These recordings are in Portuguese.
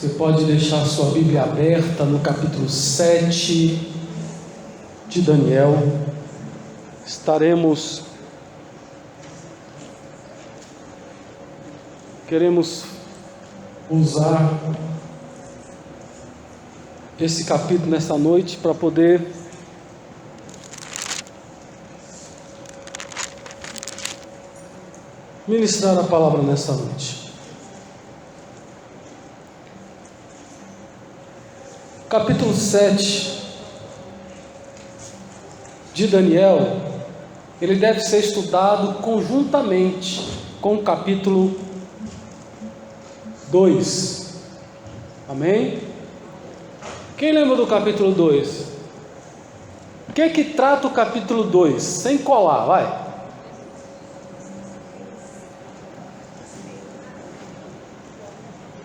Você pode deixar sua Bíblia aberta no capítulo 7 de Daniel. Queremos usar esse capítulo nesta noite para poder ministrar a palavra nesta noite. Capítulo 7 de Daniel, ele deve ser estudado conjuntamente com o capítulo 2. Amém? Quem lembra do capítulo 2? O que é que trata o capítulo 2? Sem colar, vai.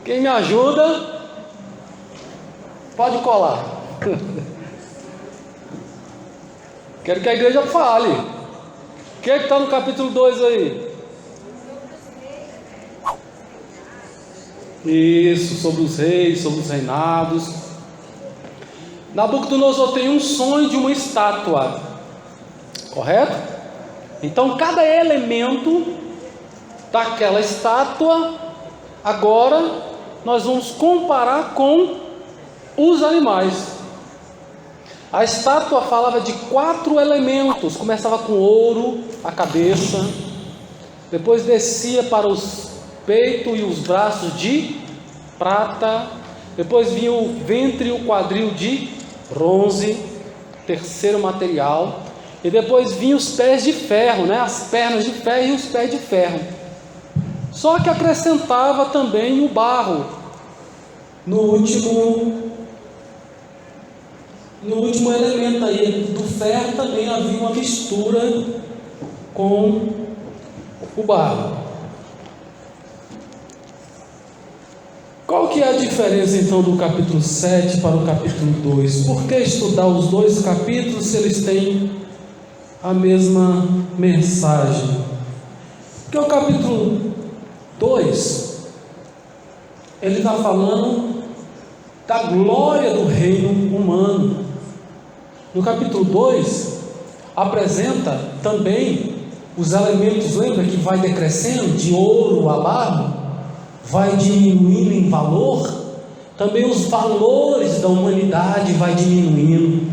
Quem me ajuda? Pode colar. Quero que a igreja fale. O que é que está no capítulo 2 aí? Isso, sobre os reis, sobre os reinados. Nabucodonosor tem um sonho de uma estátua, correto? Então cada elemento daquela estátua, agora nós vamos comparar com os animais. A estátua falava de 4 elementos. Começava com ouro, a cabeça, depois descia para os peitos e os braços de prata, depois vinha o ventre e o quadril de bronze, terceiro material, e depois vinha os pés de ferro, né? As pernas de ferro e os pés de ferro. Só que acrescentava também o barro. No último elemento aí do ferro também havia uma mistura com o barro. Qual que é a diferença então do capítulo 7 para o capítulo 2? Por que estudar os dois capítulos se eles têm a mesma mensagem? Porque o capítulo 2, ele está falando da glória do reino humano. No capítulo 2, apresenta também os elementos, lembra que vai decrescendo de ouro a barro, vai diminuindo em valor, também os valores da humanidade vai diminuindo.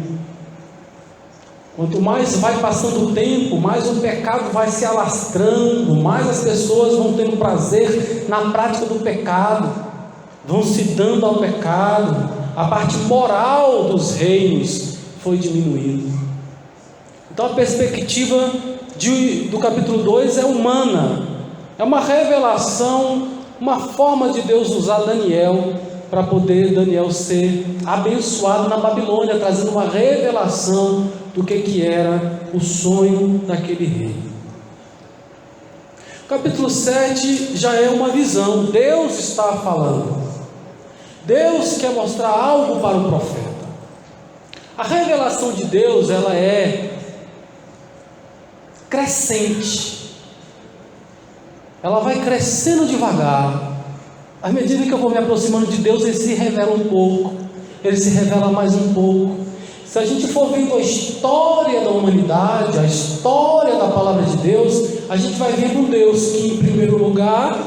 Quanto mais vai passando o tempo, mais o pecado vai se alastrando, mais as pessoas vão tendo prazer na prática do pecado, vão se dando ao pecado, a parte moral dos reinos foi diminuindo. Então a perspectiva do capítulo 2 é humana, é uma revelação, uma forma de Deus usar Daniel para poder Daniel ser abençoado na Babilônia, trazendo uma revelação do que era o sonho daquele rei. O capítulo 7 já é uma visão. Deus está falando, Deus quer mostrar algo para o profeta. A revelação de Deus, ela é crescente, ela vai crescendo devagar. À medida que eu vou me aproximando de Deus, ele se revela um pouco, ele se revela mais um pouco. Se a gente for vendo a história da humanidade, a história da palavra de Deus, a gente vai vendo um Deus que, em primeiro lugar,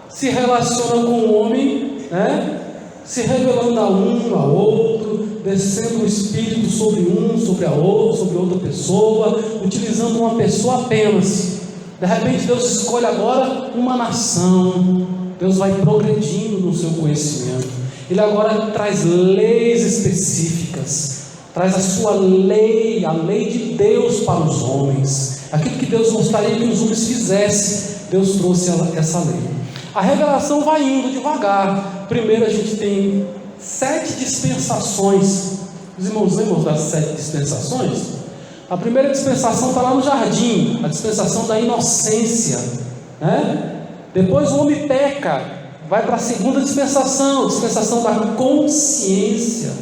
se relaciona com o homem, né? Se revelando a um, a outro, descendo o Espírito sobre um, sobre a outro, sobre outra pessoa, utilizando uma pessoa apenas. De repente Deus escolhe agora uma nação. Deus vai progredindo no seu conhecimento. Ele agora traz leis específicas, traz a sua lei, a lei de Deus para os homens. Aquilo que Deus gostaria que os homens fizessem, Deus trouxe essa lei. A revelação vai indo devagar. Primeiro a gente tem 7 dispensações. Os irmãos lembram das 7 dispensações? A primeira dispensação está lá no jardim, a dispensação da inocência, né? Depois o homem peca, vai para a segunda dispensação, a dispensação da consciência.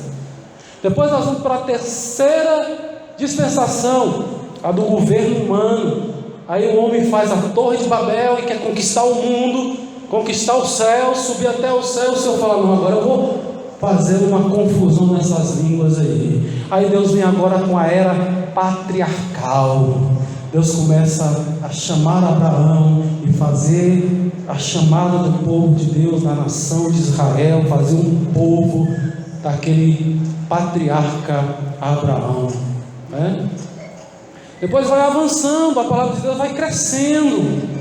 Depois nós vamos para a terceira dispensação, a do governo humano. Aí o homem faz a Torre de Babel e quer conquistar o mundo, conquistar o céu, subir até o céu. O Senhor fala: não, agora eu vou fazer uma confusão nessas línguas aí. Aí Deus vem agora com a era patriarcal. Deus começa a chamar Abraão e fazer a chamada do povo de Deus na nação de Israel, fazer um povo daquele patriarca Abraão, né? Depois vai avançando, a palavra de Deus vai crescendo,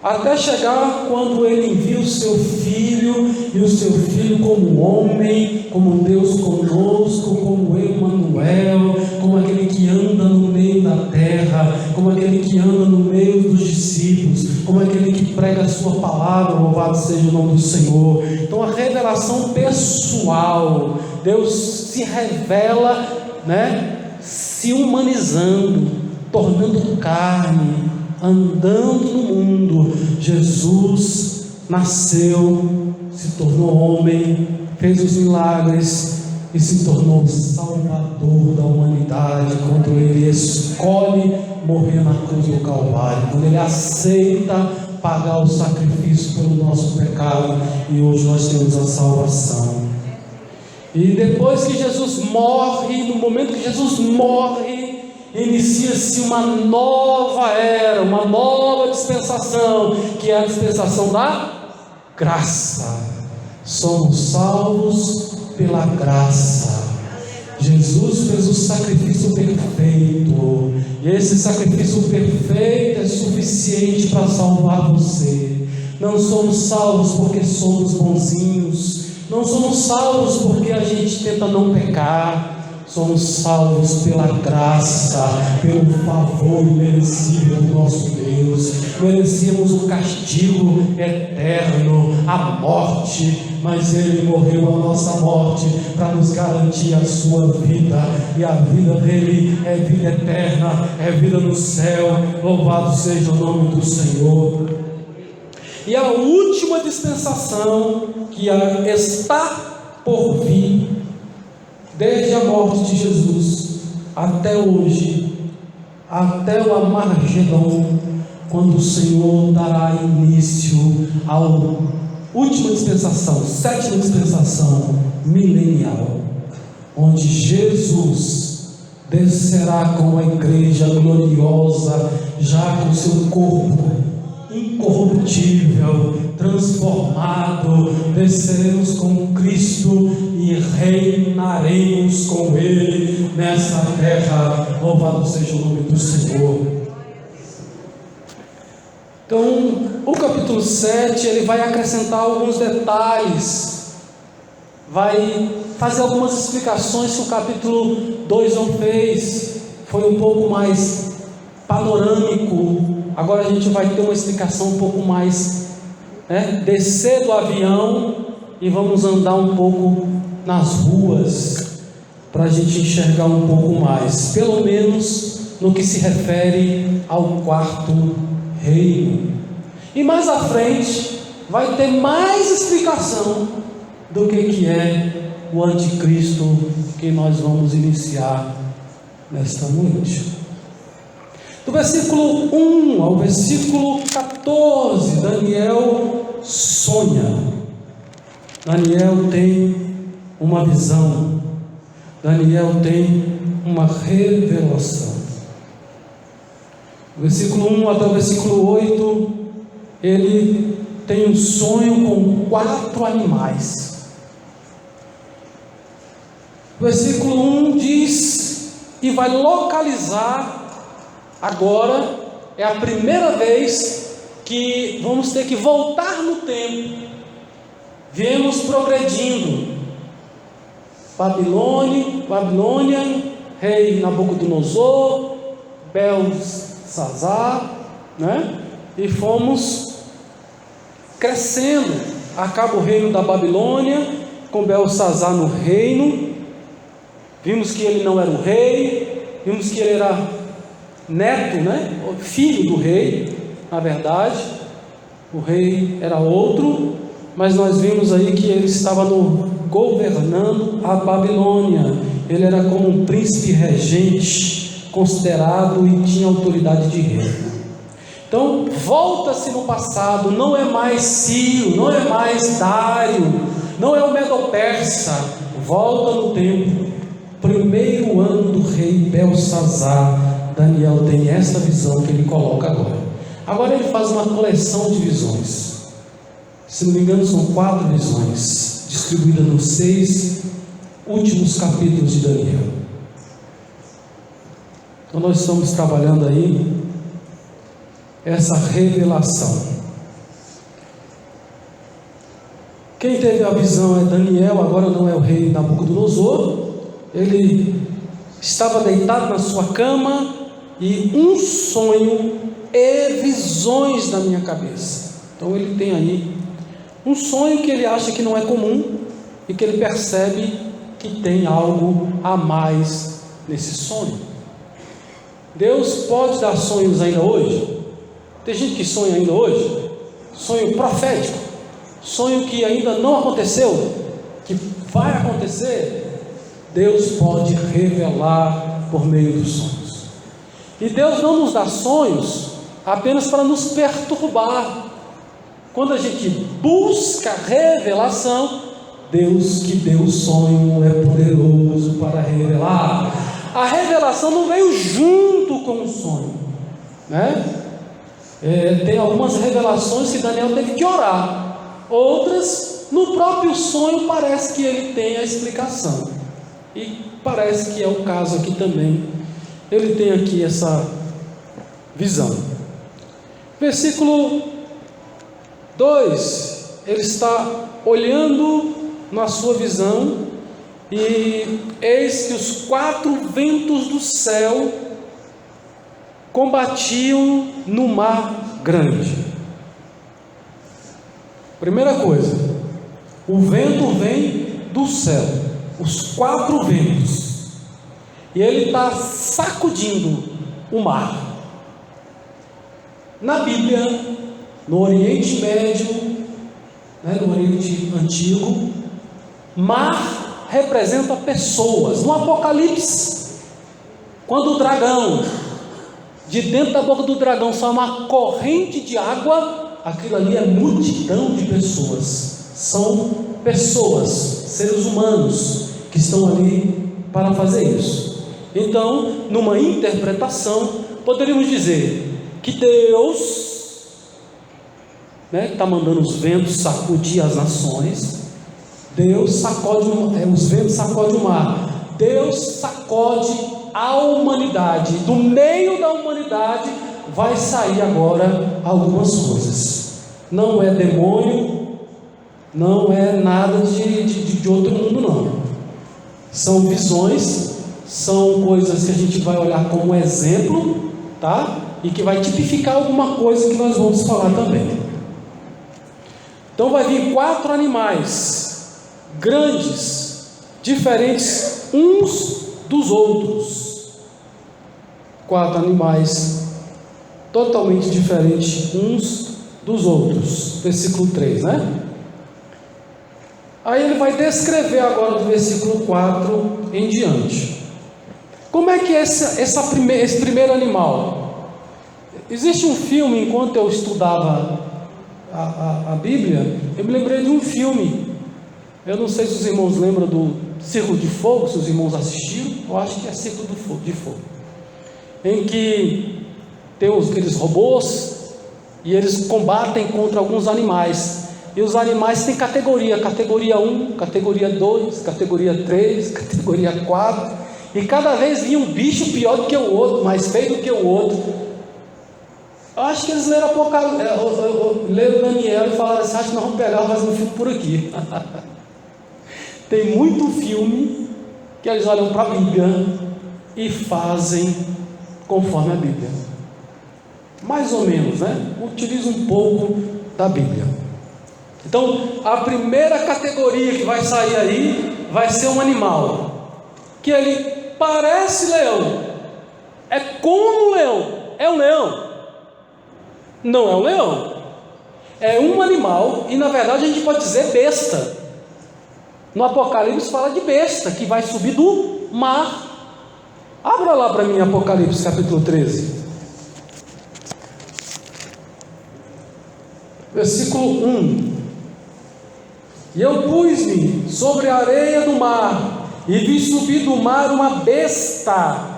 até chegar quando ele envia o seu filho, e o seu filho como homem, como Deus conosco, como Emmanuel, como aquele que anda no meio da terra, como aquele que anda no meio dos discípulos, como aquele que prega a sua palavra. Louvado seja o nome do Senhor. Então a revelação pessoal, Deus se revela, né, se humanizando, tornando carne, andando no mundo. Jesus nasceu, se tornou homem, fez os milagres e se tornou o Salvador da humanidade, quando ele escolhe morrer na cruz do Calvário, quando ele aceita pagar o sacrifício pelo nosso pecado, e hoje nós temos a salvação. E depois que Jesus morre, no momento que Jesus morre, inicia-se uma nova era, uma nova dispensação, que é a dispensação da graça. Somos salvos pela graça. Jesus fez o sacrifício perfeito, e esse sacrifício perfeito é suficiente para salvar você. Não somos salvos porque somos bonzinhos, não somos salvos porque a gente tenta não pecar. Somos salvos pela graça, pelo favor imerecido do nosso Deus. Merecíamos o castigo eterno, a morte, mas Ele morreu a nossa morte para nos garantir a sua vida, e a vida dele é vida eterna, é vida no céu. Louvado seja o nome do Senhor. E a última dispensação que está por vir, desde a morte de Jesus até hoje, até o Armagedon, quando o Senhor dará início à última dispensação, sétima dispensação milenial, onde Jesus descerá com a igreja gloriosa, já com seu corpo incorruptível, transformado. Desceremos com Cristo e reinaremos com Ele nessa terra. Louvado seja o nome do Senhor. Então, o capítulo 7, ele vai acrescentar alguns detalhes, vai fazer algumas explicações que o capítulo 2 não fez. Foi um pouco mais panorâmico. Agora a gente vai ter uma explicação um pouco mais, né? Descer do avião e vamos andar um pouco nas ruas, para a gente enxergar um pouco mais, pelo menos no que se refere ao quarto reino. E mais à frente vai ter mais explicação do que é o anticristo, que nós vamos iniciar nesta noite. Do versículo 1 ao versículo 14, Daniel sonha. Daniel tem uma visão. Daniel tem uma revelação. Do versículo 1 até o versículo 8, ele tem um sonho com 4 animais. O versículo 1 diz, e vai localizar. Agora é a primeira vez que vamos ter que voltar no tempo. Viemos progredindo. Babilônia, rei Nabucodonosor, Belsazar, né? E fomos crescendo. Acaba o reino da Babilônia, com Belsazar no reino. Vimos que ele não era o rei, vimos que ele era neto, né? Filho do rei. Na verdade, o rei era outro, mas nós vimos aí que ele estava governando a Babilônia. Ele era como um príncipe regente, considerado, e tinha autoridade de rei. Então, volta-se no passado, não é mais Ciro, não é mais Dário, não é o Medo-Persa, volta no tempo, primeiro ano do rei Belsazar. Daniel tem essa visão que ele coloca agora. Agora ele faz uma coleção de visões, se não me engano são 4 visões, distribuídas nos 6 últimos capítulos de Daniel. Então nós estamos trabalhando aí essa revelação. Quem teve a visão é Daniel, agora não é o rei Nabucodonosor. Ele estava deitado na sua cama e um sonho e visões na minha cabeça. Então ele tem aí um sonho que ele acha que não é comum e que ele percebe que tem algo a mais nesse sonho. Deus pode dar sonhos ainda hoje? Tem gente que sonha ainda hoje, sonho profético, sonho que ainda não aconteceu, que vai acontecer. Deus pode revelar por meio dos sonhos. E Deus não nos dá sonhos apenas para nos perturbar. Quando a gente busca revelação, Deus que deu o sonho é poderoso para revelar. A revelação não veio junto com o sonho, né? Tem algumas revelações que Daniel teve que orar, outras no próprio sonho parece que ele tem a explicação, e parece que é o caso aqui também. Ele tem aqui essa visão. Versículo 2, ele está olhando na sua visão, e eis que os 4 ventos do céu combatiam no mar grande. Primeira coisa, o vento vem do céu, os 4 ventos, e ele está sacudindo o mar. Na Bíblia, no Oriente Médio, no Oriente Antigo, mar representa pessoas. No Apocalipse, quando o dragão, de dentro da boca do dragão sai uma corrente de água, aquilo ali é multidão de pessoas. São pessoas, seres humanos, que estão ali para fazer isso. Então, numa interpretação, poderíamos dizer que Deus, que está mandando os ventos sacudir as nações, Deus sacode, os ventos sacodem o mar, Deus sacode a humanidade. Do meio da humanidade vai sair agora algumas coisas. Não é demônio, não é nada de outro mundo, não. São visões, são coisas que a gente vai olhar como exemplo, tá? E que vai tipificar alguma coisa que nós vamos falar também. Então vai vir 4 animais grandes, diferentes uns dos outros. 4 animais totalmente diferentes uns dos outros. Versículo 3, né? Aí ele vai descrever agora do versículo 4 em diante. Como é que é esse primeiro animal? Existe um filme, enquanto eu estudava a Bíblia, eu me lembrei de um filme. Eu não sei se os irmãos lembram do Círculo de Fogo, se os irmãos assistiram. Eu acho que é Círculo de Fogo, em que tem aqueles robôs e eles combatem contra alguns animais. E os animais têm categoria 1, categoria 2, categoria 3, categoria 4. E cada vez vinha um bicho pior do que o outro, mais feio do que o outro. Eu acho que eles leram leram Daniel e falaram assim: acho que nós vamos pegar e fazer um filme por aqui. Tem muito filme que eles olham para a Bíblia e fazem conforme a Bíblia, mais ou menos, né? Utiliza um pouco da Bíblia. Então, a primeira categoria que vai sair aí vai ser um animal que ele parece leão, é como um leão, é um leão, não é um leão, é um animal, e na verdade a gente pode dizer besta. No Apocalipse fala de besta que vai subir do mar. Abra lá para mim Apocalipse capítulo 13. Versículo 1: E eu pus-me sobre a areia do mar, e vi subir do mar uma besta.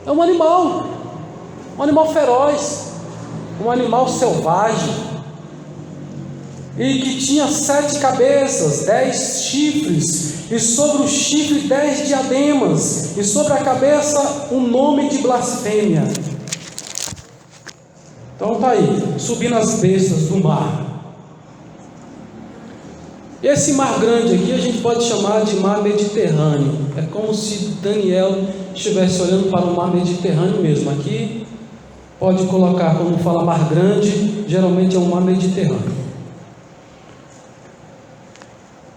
É um animal feroz, um animal selvagem, e que tinha 7 cabeças, 10 chifres, e sobre o chifre 10 diademas, e sobre a cabeça um nome de blasfêmia. Então está aí, subindo as bestas do mar. Esse mar grande aqui a gente pode chamar de mar Mediterrâneo. É como se Daniel estivesse olhando para o mar Mediterrâneo mesmo. Aqui pode colocar, quando fala mar grande, geralmente é um mar Mediterrâneo.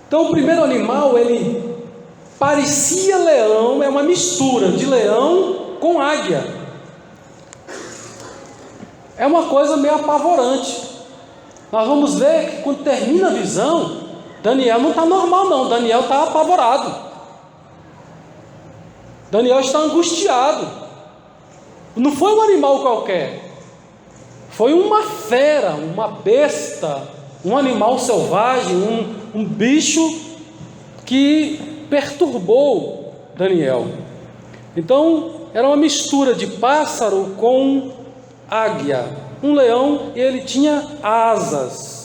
Então o primeiro animal, ele parecia leão, é uma mistura de leão com águia. É uma coisa meio apavorante. Nós vamos ver que quando termina a visão, Daniel não está normal não, Daniel está apavorado, Daniel está angustiado. Não foi um animal qualquer, foi uma fera, uma besta, um animal selvagem, um bicho que perturbou Daniel. Então era uma mistura de pássaro com águia, um leão, e ele tinha asas.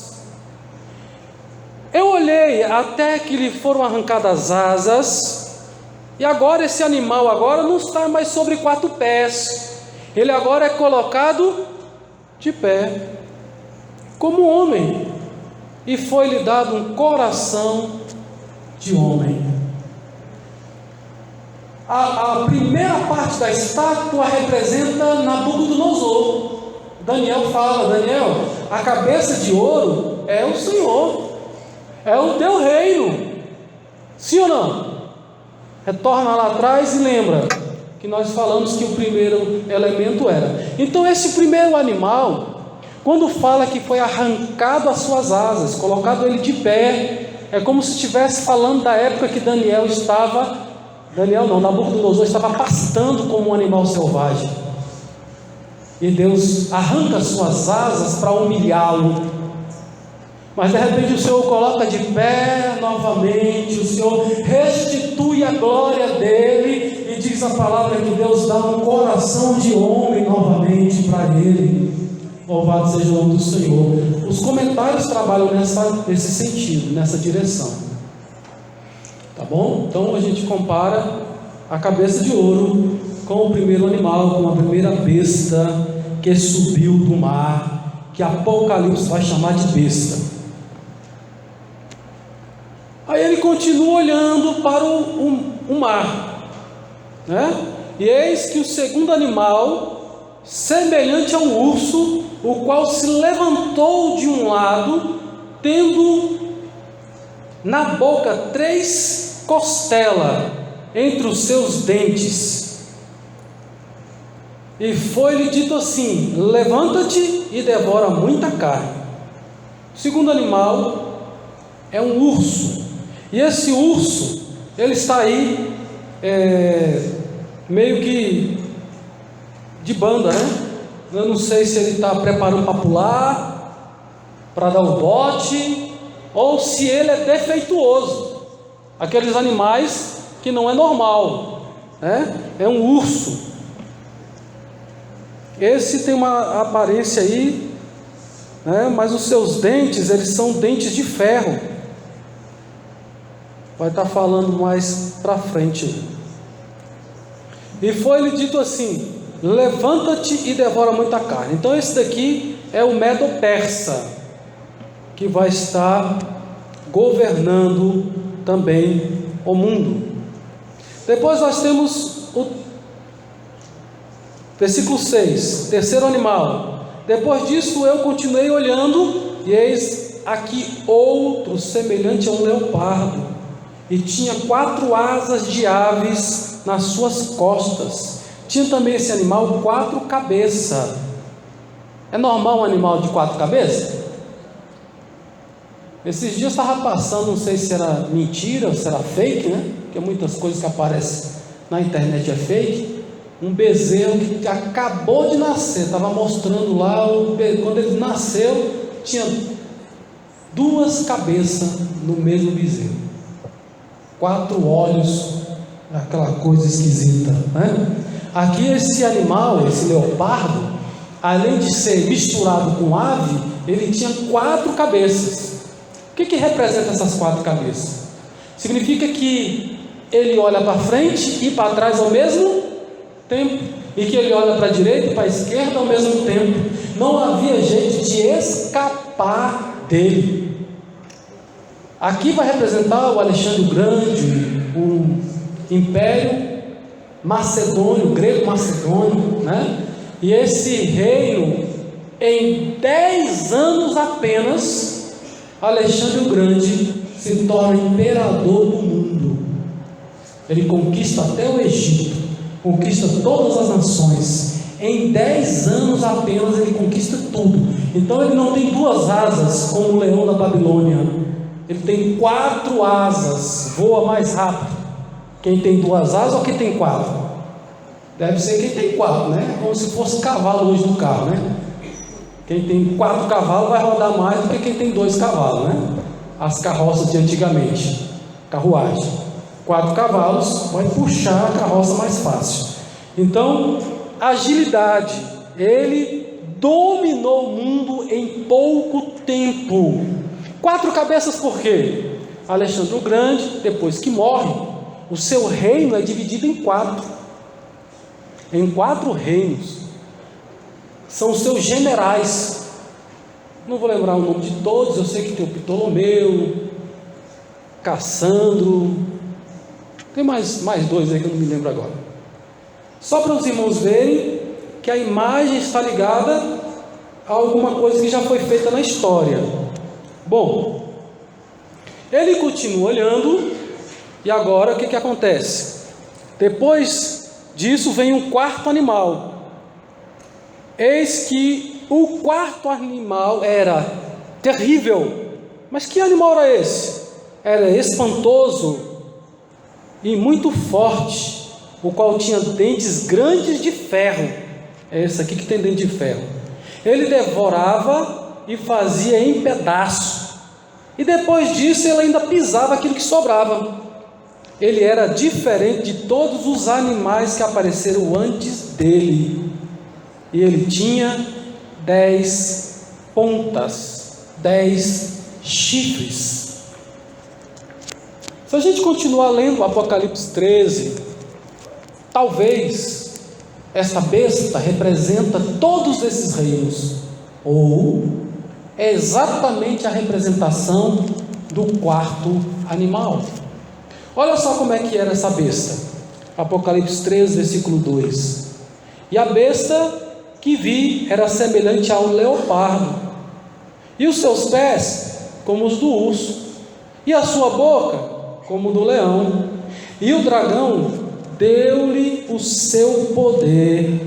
Eu olhei até que lhe foram arrancadas asas, e agora esse animal agora não está mais sobre 4 pés, ele agora é colocado de pé, como homem, e foi-lhe dado um coração de homem. A primeira parte da estátua representa Nabucodonosor. Daniel fala: Daniel, a cabeça de ouro é o Senhor, é o teu reino, sim ou não? Retorna lá atrás e lembra que nós falamos que o primeiro elemento era. Então esse primeiro animal, quando fala que foi arrancado as suas asas, colocado ele de pé, é como se estivesse falando da época que Nabucodonosor estava pastando como um animal selvagem, e Deus arranca as suas asas para humilhá-lo. Mas de repente o Senhor coloca de pé novamente, o Senhor restitui a glória dele, e diz a palavra que Deus dá um coração de homem novamente para ele. Louvado seja o nome do Senhor. Os comentários trabalham nesse sentido, nessa direção. Tá bom? Então a gente compara a cabeça de ouro com o primeiro animal, com a primeira besta que subiu do mar, que Apocalipse vai chamar de besta. Aí ele continua olhando para o mar, né? E eis que o segundo animal, semelhante a um urso, o qual se levantou de um lado, tendo na boca 3 costelas entre os seus dentes. E foi-lhe dito assim: levanta-te e devora muita carne. O segundo animal é um urso. E esse urso, ele está aí, meio que de banda, né? Eu não sei se ele está preparando para pular, para dar o bote, ou se ele é defeituoso. Aqueles animais que não é normal, né? É um urso. Esse tem uma aparência aí, né? Mas os seus dentes, eles são dentes de ferro. Vai estar falando mais para frente. E foi-lhe dito assim: levanta-te e devora muita carne. Então esse daqui é o Medo-Persa, que vai estar governando também o mundo. Depois nós temos o versículo 6, terceiro animal. Depois disso eu continuei olhando, e eis aqui outro semelhante a um leopardo, e tinha 4 asas de aves nas suas costas. Tinha também esse animal 4 cabeças. É normal um animal de 4 cabeças? Esses dias eu estava passando, não sei se era mentira ou se era fake, né? Porque muitas coisas que aparecem na internet é fake. Um bezerro que acabou de nascer, estava mostrando lá, quando ele nasceu, tinha 2 cabeças no mesmo bezerro, 4 olhos, aquela coisa esquisita, né? Aqui esse animal, esse leopardo, além de ser misturado com ave, ele tinha 4 cabeças. O que representa essas 4 cabeças? Significa que ele olha para frente e para trás ao mesmo tempo, e que ele olha para a direita e para a esquerda ao mesmo tempo. Não havia jeito de escapar dele. Aqui vai representar o Alexandre o Grande, o Império Macedônio, grego-macedônio, né? E esse reino, em 10 anos apenas, Alexandre o Grande se torna imperador do mundo. Ele conquista até o Egito, conquista todas as nações. Em 10 anos apenas ele conquista tudo. Então ele não tem 2 asas como o leão da Babilônia, ele tem 4 asas, voa mais rápido. Quem tem 2 asas ou quem tem 4? Deve ser quem tem 4, né? Como se fosse cavalo hoje no carro, né? Quem tem 4 cavalos vai rodar mais do que quem tem 2 cavalos, né? As carroças de antigamente, carruagem. 4 cavalos vai puxar a carroça mais fácil. Então, agilidade. Ele dominou o mundo em pouco tempo. 4 cabeças por quê? Alexandre o Grande, depois que morre, o seu reino é dividido em 4. Em 4 reinos. São os seus generais. Não vou lembrar o nome de todos. Eu sei que tem o Ptolomeu, Cassandro, tem mais 2 aí que eu não me lembro agora. Só para os irmãos verem que a imagem está ligada a alguma coisa que já foi feita na história. Bom, ele continua olhando, e agora o que acontece? Depois disso vem um 4º animal. Eis que o 4º animal era terrível. Mas que animal era esse? Era espantoso e muito forte, o qual tinha dentes grandes de ferro. É esse aqui que tem dente de ferro. Ele devorava e fazia em pedaços, e depois disso ele ainda pisava aquilo que sobrava. Ele era diferente de todos os animais que apareceram antes dele, e ele tinha 10 pontas, 10 chifres. Se a gente continuar lendo o Apocalipse 13, talvez esta besta representa todos esses reinos, ou é exatamente a representação do 4º animal. Olha só como é que era essa besta. Apocalipse 13, versículo 2. E a besta que vi era semelhante ao leopardo, e os seus pés como os do urso, e a sua boca como do leão. E o dragão deu-lhe o seu poder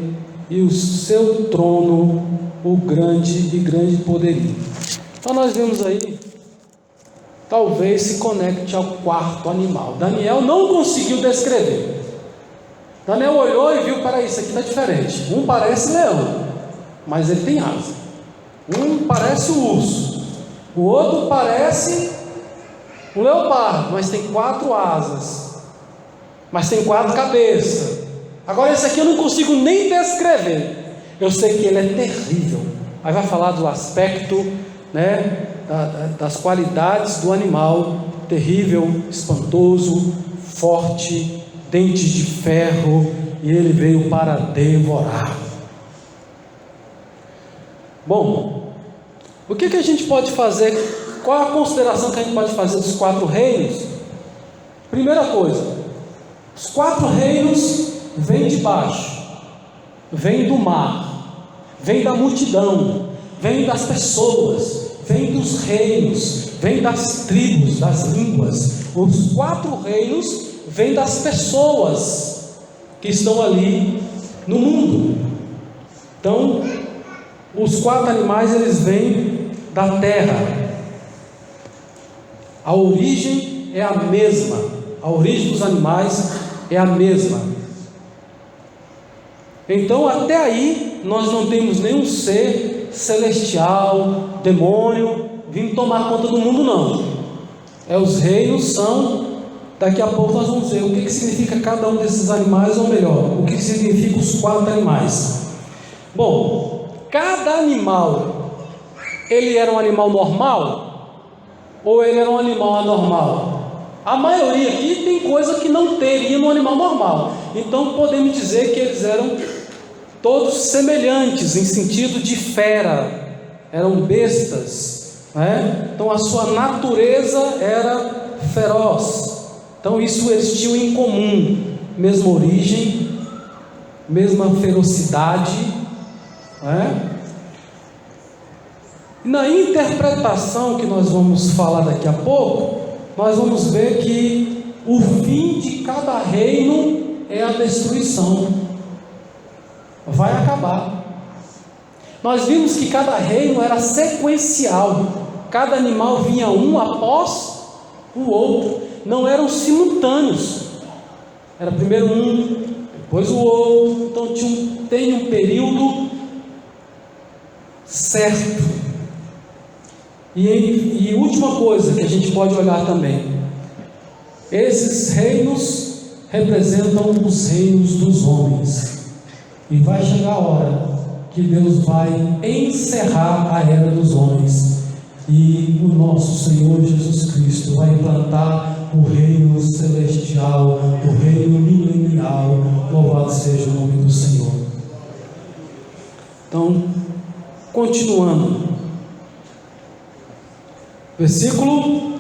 e o seu trono, o grande poderio. Então nós vemos aí, talvez se conecte ao 4º animal. Daniel não conseguiu descrever. Daniel olhou e viu: para isso aqui está diferente. Um parece leão, mas ele tem asa. Um parece o urso, o outro parece o leopardo, mas tem 4 asas, mas tem 4 cabeças. Agora esse aqui eu não consigo nem descrever. Eu sei que ele é terrível. Aí vai falar do aspecto, né, das qualidades do animal: terrível, espantoso, forte, dentes de ferro, e ele veio para devorar. Bom, o que a gente pode fazer? Qual a consideração que a gente pode fazer dos 4 reinos? Primeira coisa, os 4 reinos vêm de baixo, vêm do mar, vêm da multidão, vêm das pessoas, vêm dos reinos, vêm das tribos, das línguas. Os 4 reinos vêm das pessoas que estão ali no mundo. Então, os 4 animais, eles vêm da terra. A origem é a mesma. A origem dos animais é a mesma. Então, até aí, nós não temos nenhum ser celestial, demônio, vindo tomar conta do mundo, não. Os reinos são, daqui a pouco nós vamos ver o que significa cada um desses animais, ou melhor, o que significa os 4 animais. Bom, cada animal, ele era um animal normal, ou ele era um animal anormal? A maioria aqui tem coisa que não teria no animal normal, então podemos dizer que eles eram todos semelhantes, em sentido de fera, eram bestas, né? Então a sua natureza era feroz. Então isso eles tinham em comum, mesma origem, mesma ferocidade, né? E na interpretação que nós vamos falar daqui a pouco, nós vamos ver que o fim de cada reino é a destruição, vai acabar. Nós vimos que cada reino era sequencial, cada animal vinha um após o outro, não eram simultâneos, era primeiro um, depois o outro, então tem um período certo. E última coisa que a gente pode olhar também, esses reinos representam os reinos dos homens, e vai chegar a hora que Deus vai encerrar a era dos homens, e o nosso Senhor Jesus Cristo vai implantar o reino celestial, o reino milenial. Louvado seja o nome do Senhor. Então, continuando, versículo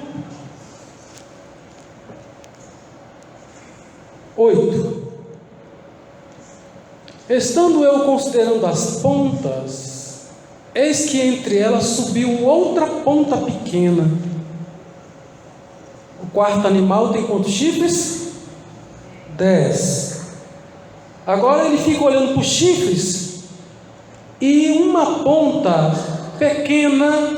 8. Estando eu considerando as pontas, eis que entre elas subiu outra ponta pequena. O 4º animal tem quantos chifres? 10. Agora ele fica olhando para os chifres, e uma ponta pequena,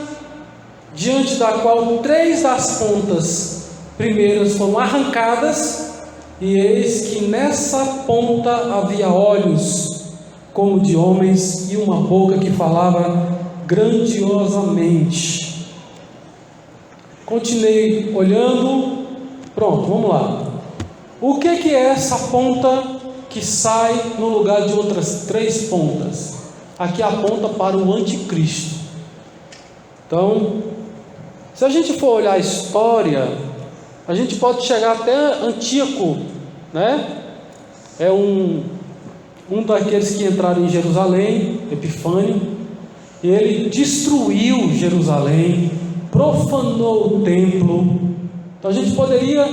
diante da qual 3 das pontas primeiras foram arrancadas, e eis que nessa ponta havia olhos como de homens, e uma boca que falava grandiosamente. Continuei olhando, pronto, vamos lá. O que é essa ponta que sai no lugar de outras 3 pontas? Aqui aponta para o anticristo. Então, se a gente for olhar a história, a gente pode chegar até Antíoco, né? É um daqueles que entraram em Jerusalém, Epifânio, e ele destruiu Jerusalém, profanou o templo. Então a gente poderia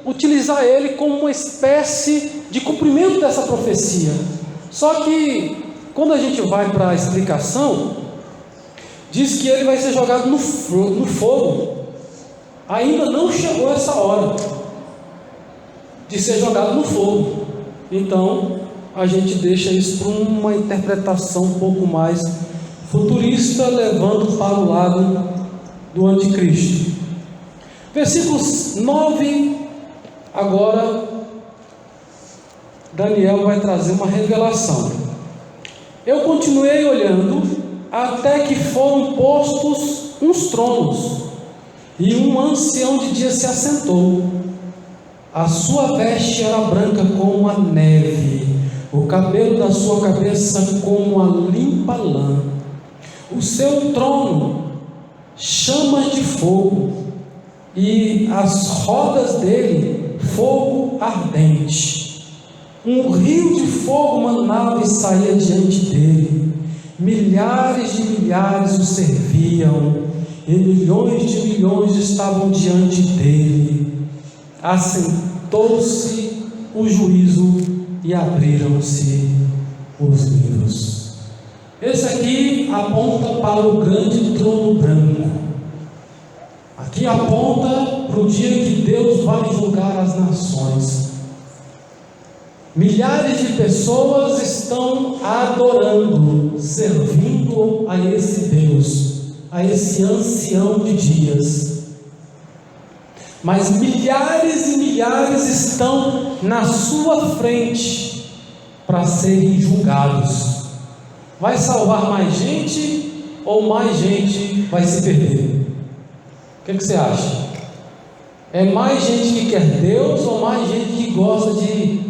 utilizar ele como uma espécie de cumprimento dessa profecia. Só que quando a gente vai para a explicação, diz que ele vai ser jogado no fogo. Ainda não chegou essa hora de ser jogado no fogo. Então a gente deixa isso para uma interpretação um pouco mais futurista, levando para o lado do anticristo. Versículos 9. Agora Daniel vai trazer uma revelação. Eu continuei olhando até que foram postos uns tronos, e um ancião de dia se assentou. A sua veste era branca como a neve, o cabelo da sua cabeça como a limpa lã. O seu trono chamas de fogo, e as rodas dele fogo ardente. Um rio de fogo manava e saía diante dele. Milhares de milhares o serviam, e milhões de milhões estavam diante dele. Assentou-se o juízo e abriram-se os livros. Esse aqui aponta para o grande trono branco. Aqui aponta para o dia que Deus vai julgar as nações. Milhares de pessoas estão adorando, servindo a esse Deus, a esse ancião de dias. Mas milhares e milhares estão na sua frente para serem julgados. Vai salvar mais gente ou mais gente vai se perder? O que você acha? É mais gente que quer Deus ou mais gente que gosta de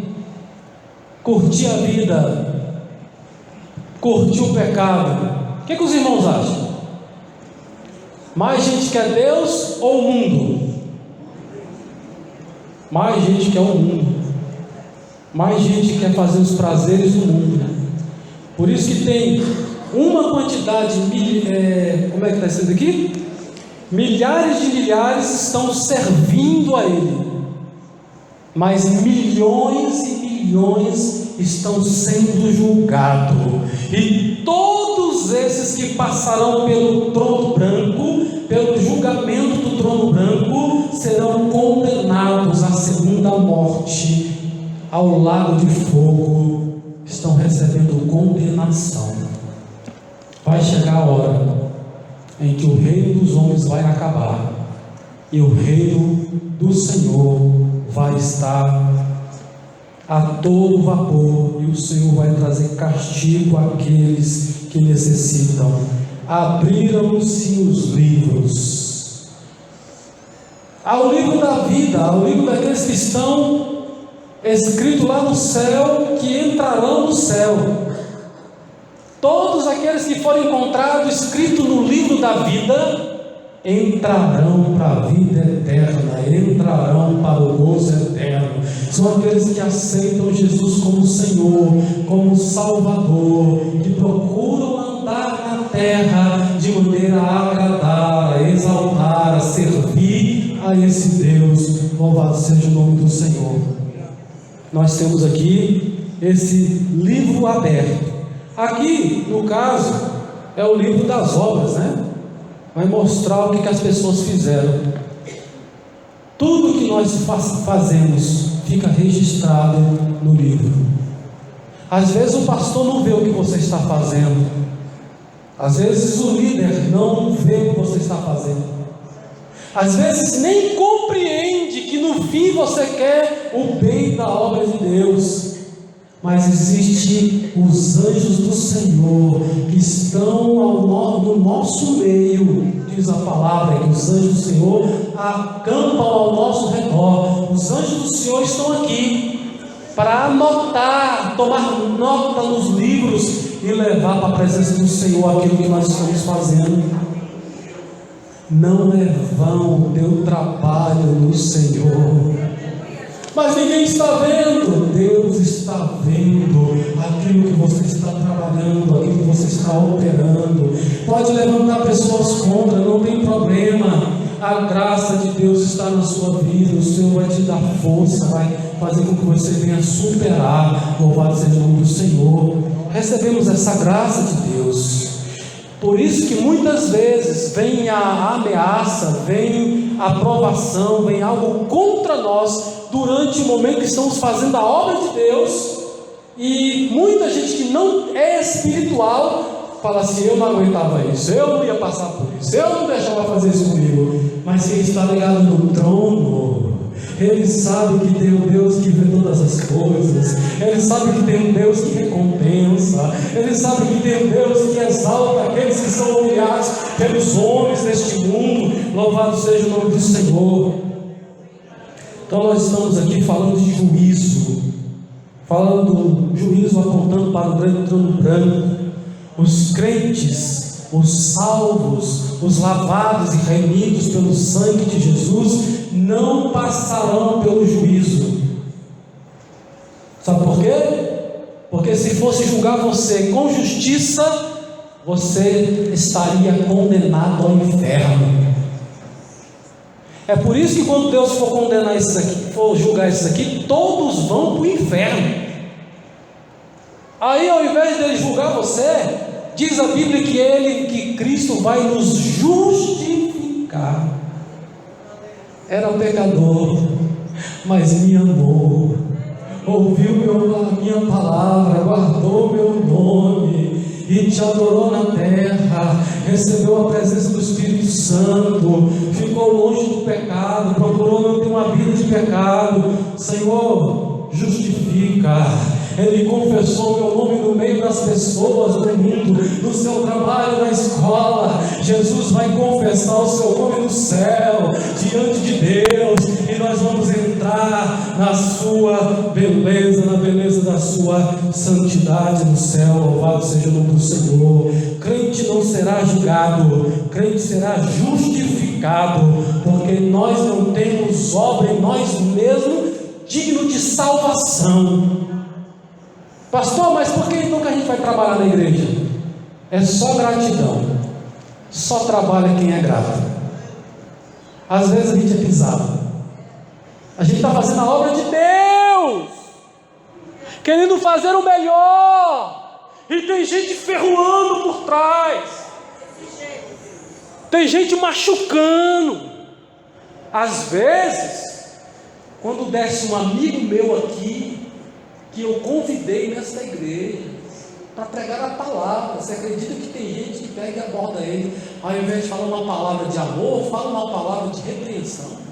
curtir a vida, curtir o pecado? O que os irmãos acham? Mais gente quer Deus ou o mundo? Mais gente quer o mundo. Mais gente quer fazer os prazeres do mundo. Por isso que tem uma quantidade, como é que está escrito aqui? Milhares de milhares estão servindo a Ele, mas milhões e milhões estão sendo julgados, e todos esses que passarão pelo trono branco, pelo julgamento do trono branco, serão condenados à segunda morte, ao lago de fogo, estão recebendo condenação. Vai chegar a hora em que o reino dos homens vai acabar e o reino do Senhor vai estar a todo vapor, e o Senhor vai trazer castigo àqueles que necessitam. Abriram-se os livros. Há o livro da vida, há o livro daqueles que estão escritos lá no céu, que entrarão no céu. Todos aqueles que forem encontrados escritos no livro da vida entrarão para a vida eterna, entrarão para o gozo eterno. São aqueles que aceitam Jesus como Senhor, como Salvador, que procuram andar na terra de maneira a agradar, a exaltar, a servir a esse Deus. Louvado seja o nome do Senhor. Nós temos aqui esse livro aberto. Aqui, no caso, é o livro das obras, né? Vai mostrar o que as pessoas fizeram. Tudo que nós fazemos fica registrado no livro. Às vezes o pastor não vê o que você está fazendo. Às vezes o líder não vê o que você está fazendo. Às vezes nem compreende que no fim você quer o bem da obra de Deus. Mas existem os anjos do Senhor que estão no nosso meio. Diz a palavra que os anjos do Senhor acampam ao nosso redor. Os anjos do Senhor estão aqui para anotar, tomar nota nos livros e levar para a presença do Senhor aquilo que nós estamos fazendo. Não é vão o teu trabalho no Senhor. Mas ninguém está vendo. Deus está vendo aquilo que você está trabalhando, aquilo que você está operando. Pode levantar pessoas contra, não tem problema. A graça de Deus está na sua vida. O Senhor vai te dar força, vai fazer com que você venha superar. Louvado seja o nome do Senhor. Recebemos essa graça de Deus. Por isso que muitas vezes vem a ameaça, vem a provação, vem algo contra nós durante o momento que estamos fazendo a obra de Deus, e muita gente que não é espiritual fala assim: eu não aguentava isso, eu não ia passar por isso, eu não deixava fazer isso comigo. Mas quem está ligado no trono, ele sabe que tem um Deus que vê todas as coisas, ele sabe que tem um Deus que recompensa, ele sabe que tem um Deus que exalta aqueles que são humilhados pelos homens deste mundo. Louvado seja o nome do Senhor. Então nós estamos aqui falando de juízo, falando do juízo apontando para o grande trono branco. Os crentes, os salvos, os lavados e remidos pelo sangue de Jesus não passarão pelo juízo. Sabe por quê? Porque se fosse julgar você com justiça, você estaria condenado ao inferno. É por isso que quando Deus for condenar esses aqui, for julgar esses aqui, todos vão para o inferno. Aí, ao invés de ele julgar você, diz a Bíblia que Cristo vai nos justificar. Era pecador, mas me amou, ouviu a minha palavra, guardou meu nome e te adorou na terra, recebeu a presença do Espírito Santo, ficou longe do pecado, procurou não ter uma vida de pecado. Senhor, justifica, ele confessou meu nome no meio das pessoas do mundo, no seu trabalho, na escola. Jesus vai confessar o seu nome no céu, diante de Deus, e nós vamos entrar na sua beleza, na beleza da sua santidade no céu. Louvado seja o nome do Senhor. Crente não será julgado, crente será justificado, porque nós não temos obra em nós mesmos digno de salvação. Pastor, mas por que então que a gente vai trabalhar na igreja? É só gratidão. Só trabalha quem é grato. Às vezes a gente é pisado. A gente está fazendo a obra de Deus, querendo fazer o melhor, e tem gente ferroando por trás, tem gente machucando. Às vezes, quando desce um amigo meu aqui, que eu convidei nesta igreja para pregar a palavra, você acredita que tem gente que pega e aborda ele, ao invés de falar uma palavra de amor, fala uma palavra de repreensão?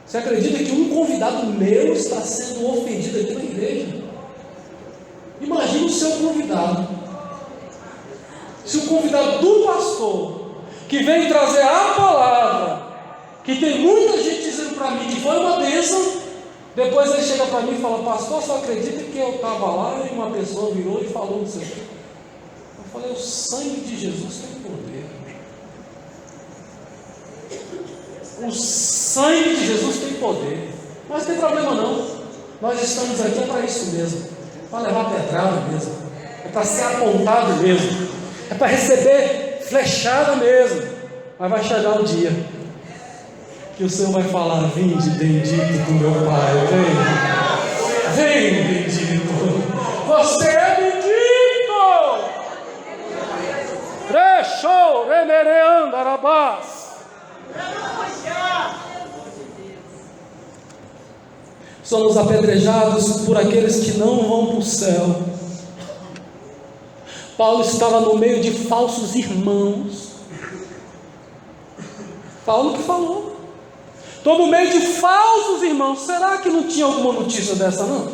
Você acredita que um convidado meu está sendo ofendido aqui na igreja? Imagina o seu convidado. Se o convidado do pastor, que vem trazer a palavra, que tem muita gente dizendo para mim que foi uma bênção, depois ele chega para mim e fala: pastor, só acredita que eu estava lá e uma pessoa virou e falou não sei o quê. Eu falei: o sangue de Jesus tem poder. O sangue de Jesus tem poder. Mas não tem problema não. Nós estamos aqui para isso mesmo, para levar pedrada mesmo, é para ser apontado mesmo, é para receber flechada mesmo. Mas vai chegar o dia que o Senhor vai falar: vinde bendito do meu Pai, vem bendito, você é bendito. Rechou, remereanda, arabás. Somos apedrejados por aqueles que não vão para o céu. Paulo estava no meio de falsos irmãos. Paulo que falou: estou no meio de falsos irmãos. Será que não tinha alguma notícia dessa não?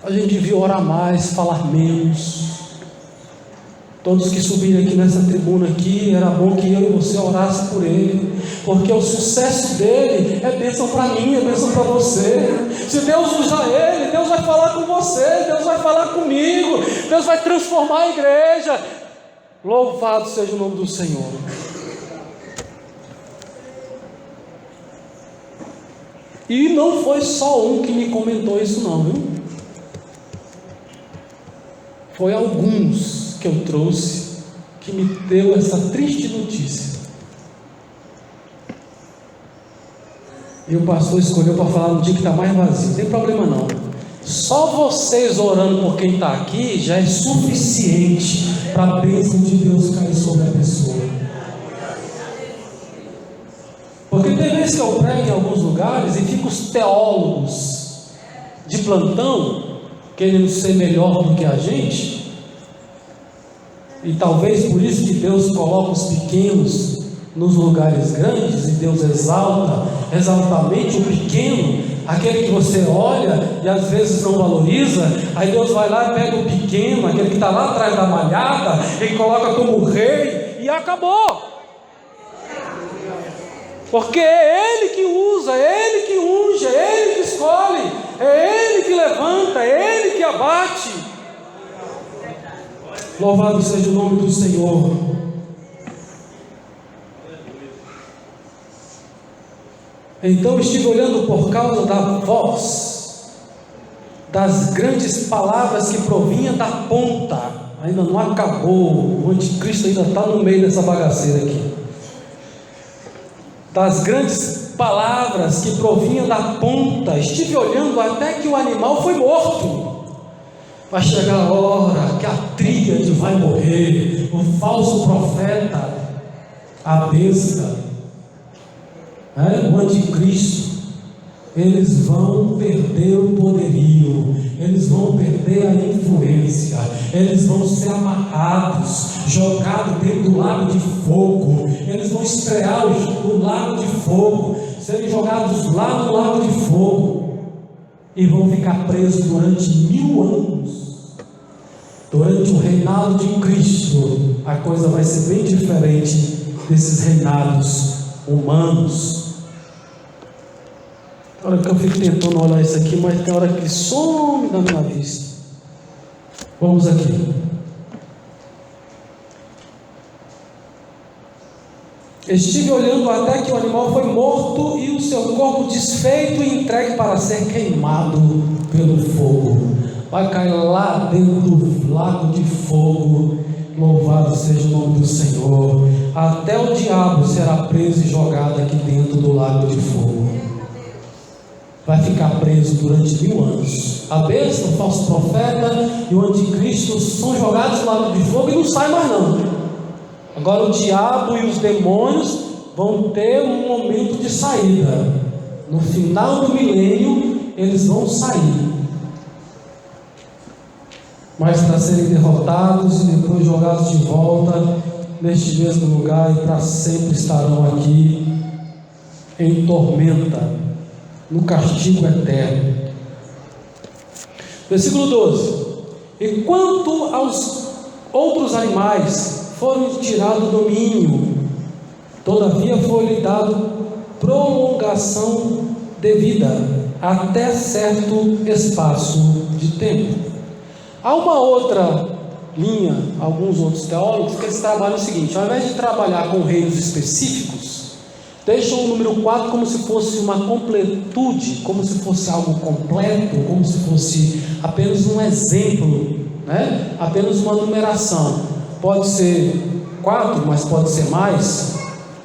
A gente devia orar mais, falar menos. Todos que subirem aqui nessa tribuna aqui, era bom que eu e você orasse por ele, porque o sucesso dele é bênção para mim, é bênção para você. Se Deus usar ele, Deus vai falar com você, Deus vai falar comigo, Deus vai transformar a igreja. Louvado seja o nome do Senhor. E não foi só um que me comentou isso não, viu? Foi alguns que eu trouxe, que me deu essa triste notícia. E o pastor escolheu para falar no dia que está mais vazio. Não tem problema não. Só vocês orando por quem está aqui já é suficiente para a bênção de Deus cair sobre a pessoa. Porque tem vezes que eu prego em alguns lugares e fico os teólogos de plantão querendo ser melhor do que a gente. E talvez por isso que Deus coloca os pequenos nos lugares grandes, e Deus exalta exaltamente o pequeno, aquele que você olha e às vezes não valoriza. Aí Deus vai lá e pega o pequeno, aquele que está lá atrás da malhada, e coloca como rei, e acabou. Porque é Ele que usa, é Ele que unge, é Ele que escolhe, é Ele que levanta, é Ele que abate. Louvado seja o nome do Senhor. Então estive olhando por causa da voz, das grandes palavras que provinham da ponta. Ainda não acabou, o anticristo ainda está no meio dessa bagaceira aqui. Das grandes palavras que provinham da ponta, estive olhando até que o animal foi morto. Vai chegar a hora que a tríade vai morrer, o falso profeta, a besta, o anticristo, eles vão perder o poderio, eles vão perder a influência, eles vão ser amarrados, jogados dentro do lago de fogo, eles vão estrear o lago de fogo, serem jogados lá no lago de fogo, e vão ficar presos durante 1000 anos. Durante o reinado de Cristo, a coisa vai ser bem diferente desses reinados humanos. Tem hora que eu fico tentando olhar isso aqui, mas tem hora que some da minha vista. Vamos aqui. Estive olhando até que o animal foi morto e o seu corpo desfeito e entregue para ser queimado pelo fogo. Vai cair lá dentro do lago de fogo. Louvado seja o nome do Senhor. Até o diabo será preso e jogado aqui dentro do lago de fogo. Vai ficar preso durante 1000 anos. A besta, o falso profeta e o anticristo são jogados no lago de fogo e não saem mais não. Agora o diabo e os demônios vão ter um momento de saída. No final do milênio eles vão sair, mas para serem derrotados e depois jogados de volta neste mesmo lugar, e para sempre estarão aqui em tormenta, no castigo eterno. Versículo 12: e quanto aos outros animais, foram tirados do domínio, todavia foi-lhe dado prolongação de vida até certo espaço de tempo. Há uma outra linha, alguns outros teólogos, que eles trabalham o seguinte: ao invés de trabalhar com reinos específicos, deixam o número 4 como se fosse uma completude, como se fosse algo completo, como se fosse apenas um exemplo, né? Apenas uma numeração. Pode ser 4, mas pode ser mais.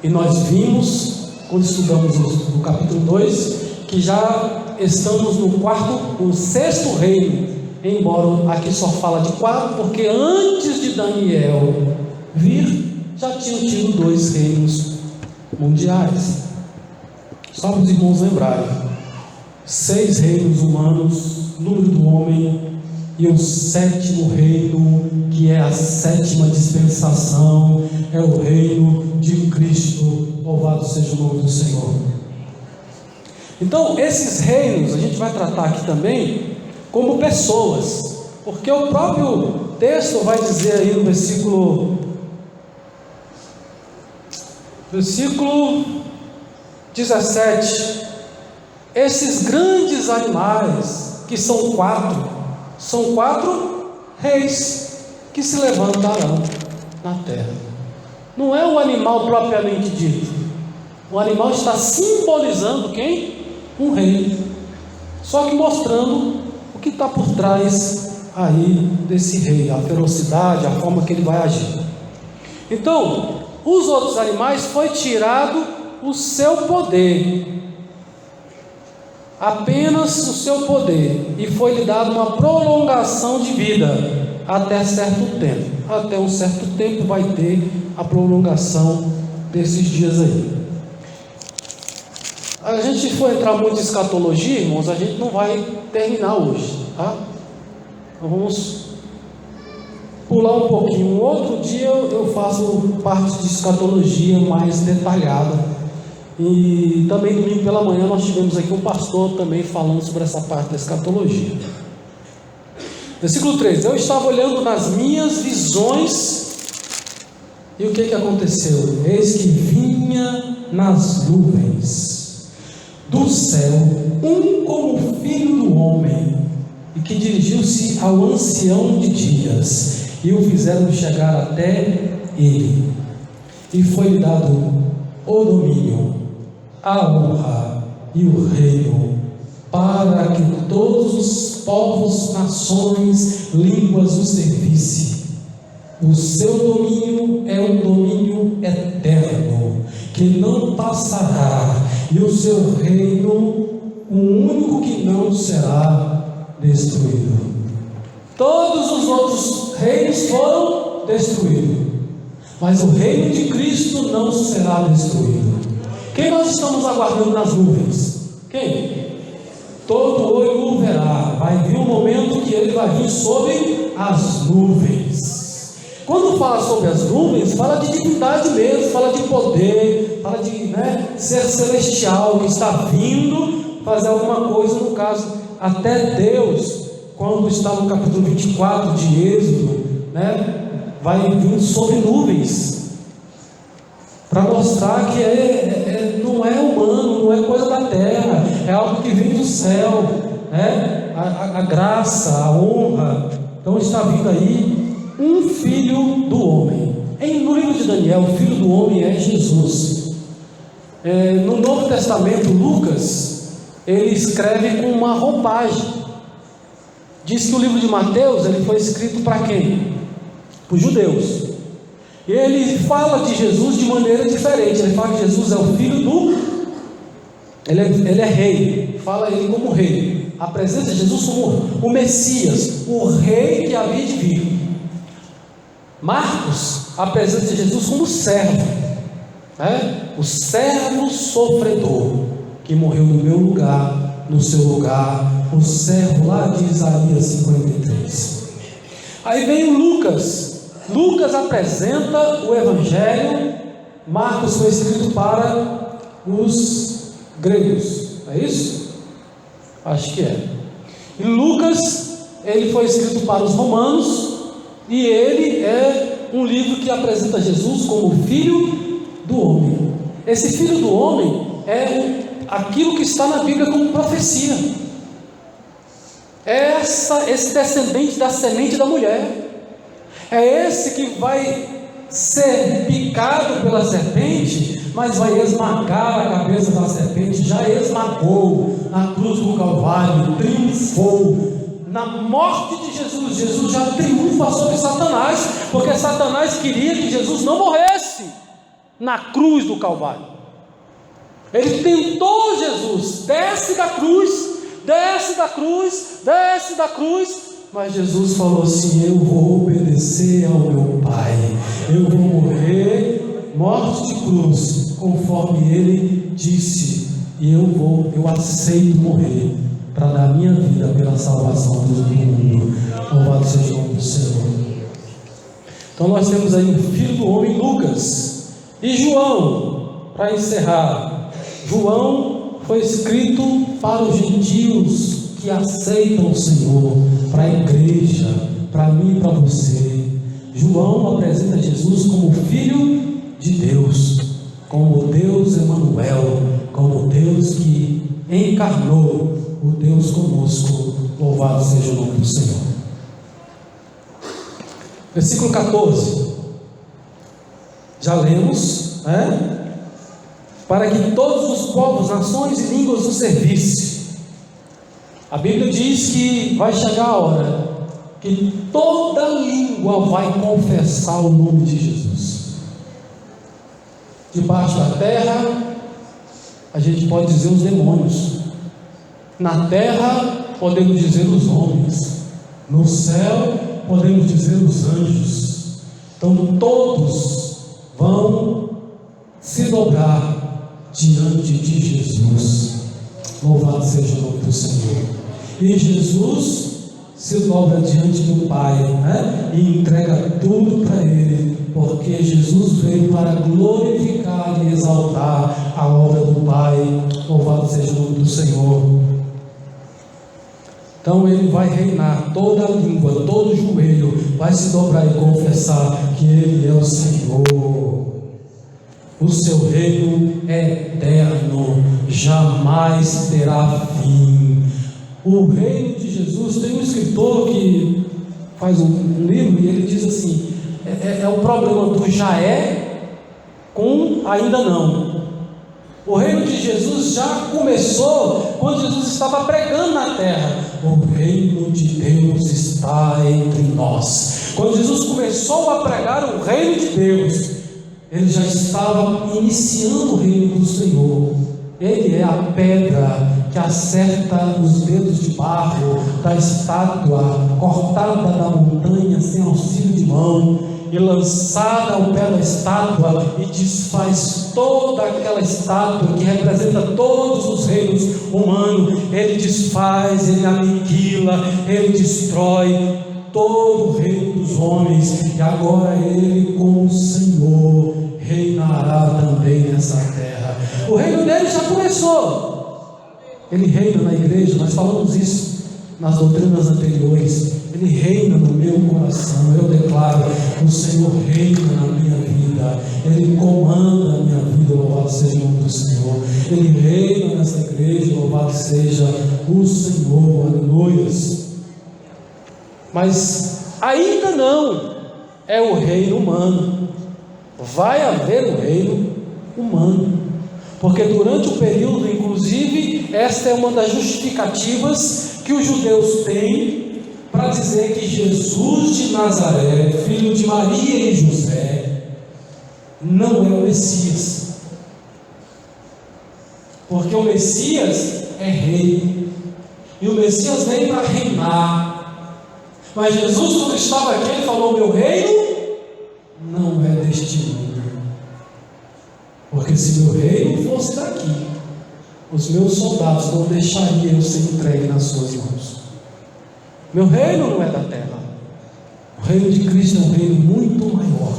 E nós vimos, quando estudamos no capítulo 2, que já estamos no sexto reino. Embora aqui só fala de 4, porque antes de Daniel vir, já tinham tido 2 reinos mundiais. Só para os irmãos lembrarem: 6 reinos humanos, número do homem, e o 7º reino, que é a 7ª dispensação, é o reino de Cristo. Louvado seja o nome do Senhor. Então, esses reinos a gente vai tratar aqui também como pessoas, porque o próprio texto vai dizer aí no versículo 17: esses grandes animais, que são 4 reis que se levantarão na terra. Não é o animal propriamente dito, o animal está simbolizando quem? Um rei, só que mostrando o que está por trás aí desse rei, a ferocidade, a forma que ele vai agir. Então, os outros animais foi tirado o seu poder, apenas o seu poder, e foi lhe dado uma prolongação de vida até certo tempo. Até um certo tempo vai ter a prolongação desses dias aí. A gente for entrar muito em escatologia, irmãos, a gente não vai terminar hoje, tá? Então vamos pular um pouquinho. Um outro dia eu faço parte de escatologia mais detalhada. E também domingo pela manhã nós tivemos aqui um pastor também falando sobre essa parte da escatologia. Versículo 13: eu estava olhando nas minhas visões, e o que aconteceu? Eis que vinha nas nuvens do céu um como filho do homem, e que dirigiu-se ao ancião de dias, e o fizeram chegar até ele, e foi-lhe dado o domínio, a honra e o reino, para que todos os povos, nações, línguas o servissem. O seu domínio é um domínio eterno, que não passará, e o seu reino, o único que não será destruído. Todos os outros reinos foram destruídos, mas o reino de Cristo não será destruído. Quem nós estamos aguardando nas nuvens? Quem? todo olho o verá. Vai vir um momento que ele vai vir sobre as nuvens. Quando fala sobre as nuvens, fala de divindade mesmo, fala de poder, fala de ser celestial, que está vindo fazer alguma coisa. No caso, até Deus, quando está no capítulo 24 de Êxodo, vai vir sobre nuvens, para mostrar que não é humano, não é coisa da terra, é algo que vem do céu, a graça, a honra. Então está vindo aí um filho do homem. No livro de Daniel, o filho do homem é Jesus. No Novo Testamento, Lucas, ele escreve com uma roupagem. Diz que o livro de Mateus, ele foi escrito para quem? Para os judeus. E ele fala de Jesus de maneira diferente. Ele fala que Jesus é o filho do... Ele é rei. Fala ele como rei. Apresenta Jesus como o Messias, o rei que havia de vir. Marcos apresenta Jesus como servo, o servo sofredor, que morreu no meu lugar, no seu lugar, o servo lá de Isaías 53. Aí vem Lucas apresenta o Evangelho. Marcos foi escrito para os gregos, é isso? Acho que é. E Lucas, ele foi escrito para os romanos, e ele é um livro que apresenta Jesus como filho do homem. Esse filho do homem é aquilo que está na Bíblia como profecia. É esse descendente da semente da mulher. É esse que vai ser picado pela serpente, mas vai esmagar a cabeça da serpente. Já esmagou na cruz do Calvário, triunfou. Na morte de Jesus, Jesus já triunfa sobre Satanás, porque Satanás queria que Jesus não morresse na cruz do Calvário. Ele tentou Jesus: desce da cruz, desce da cruz, desce da cruz. Mas Jesus falou assim: eu vou obedecer ao meu Pai, eu vou morrer, morte de cruz, conforme Ele disse, e eu aceito morrer, para dar minha vida pela salvação do mundo. Louvado seja o nome do Senhor. Então nós temos aí o filho do homem, Lucas. E João, para encerrar, João foi escrito para os gentios que aceitam o Senhor, para a igreja, para mim e para você. João apresenta Jesus como filho de Deus, como Deus Emanuel, como Deus que encarnou, o Deus conosco. Louvado seja o nome do Senhor. Versículo 14. Já lemos, para que todos os povos, nações e línguas o servissem. A Bíblia diz que vai chegar a hora que toda língua vai confessar o nome de Jesus. Debaixo da terra, a gente pode dizer os demônios. Na terra, podemos dizer os homens. No céu, podemos dizer os anjos. Então todos vão se dobrar diante de Jesus. Louvado seja o nome do Senhor. E Jesus se dobra diante do Pai, e entrega tudo para Ele, porque Jesus veio para glorificar e exaltar a obra do Pai. Louvado seja o nome do Senhor. Então Ele vai reinar, toda a língua, todo joelho vai se dobrar e confessar que Ele é o Senhor. O seu reino é eterno, jamais terá fim. O reino de Jesus, tem um escritor que faz um livro e ele diz assim: é o problema do já é com ainda não. O reino de Jesus já começou quando Jesus estava pregando na terra. O reino de Deus está entre nós. Quando Jesus começou a pregar o reino de Deus, Ele já estava iniciando o reino do Senhor. Ele é a pedra que acerta os dedos de barro da estátua cortada da montanha sem auxílio de mão. e lançada ao pé da estátua, e desfaz toda aquela estátua que representa todos os reinos humanos. Ele desfaz, ele aniquila, ele destrói todo o reino dos homens, e agora ele, como Senhor, reinará também nessa terra. O reino dele já começou. Ele reina na igreja, nós falamos isso nas doutrinas anteriores. Ele reina no meu coração. Eu declaro: o Senhor reina na minha vida, Ele comanda a minha vida. Louvado seja o nome do Senhor. Ele reina nessa igreja. Louvado seja o Senhor. Aleluias. Mas ainda não é o reino humano. Vai haver o reino humano, porque durante o período, inclusive, esta é uma das justificativas que os judeus têm para dizer que Jesus de Nazaré, filho de Maria e José, não é o Messias, porque o Messias é rei, e o Messias veio para reinar. Mas Jesus, quando estava aqui, ele falou: meu reino não é deste mundo, porque se meu reino fosse daqui, os meus soldados não deixariam eu ser entregue nas suas mãos. Meu reino não é da terra. O reino de Cristo é um reino muito maior,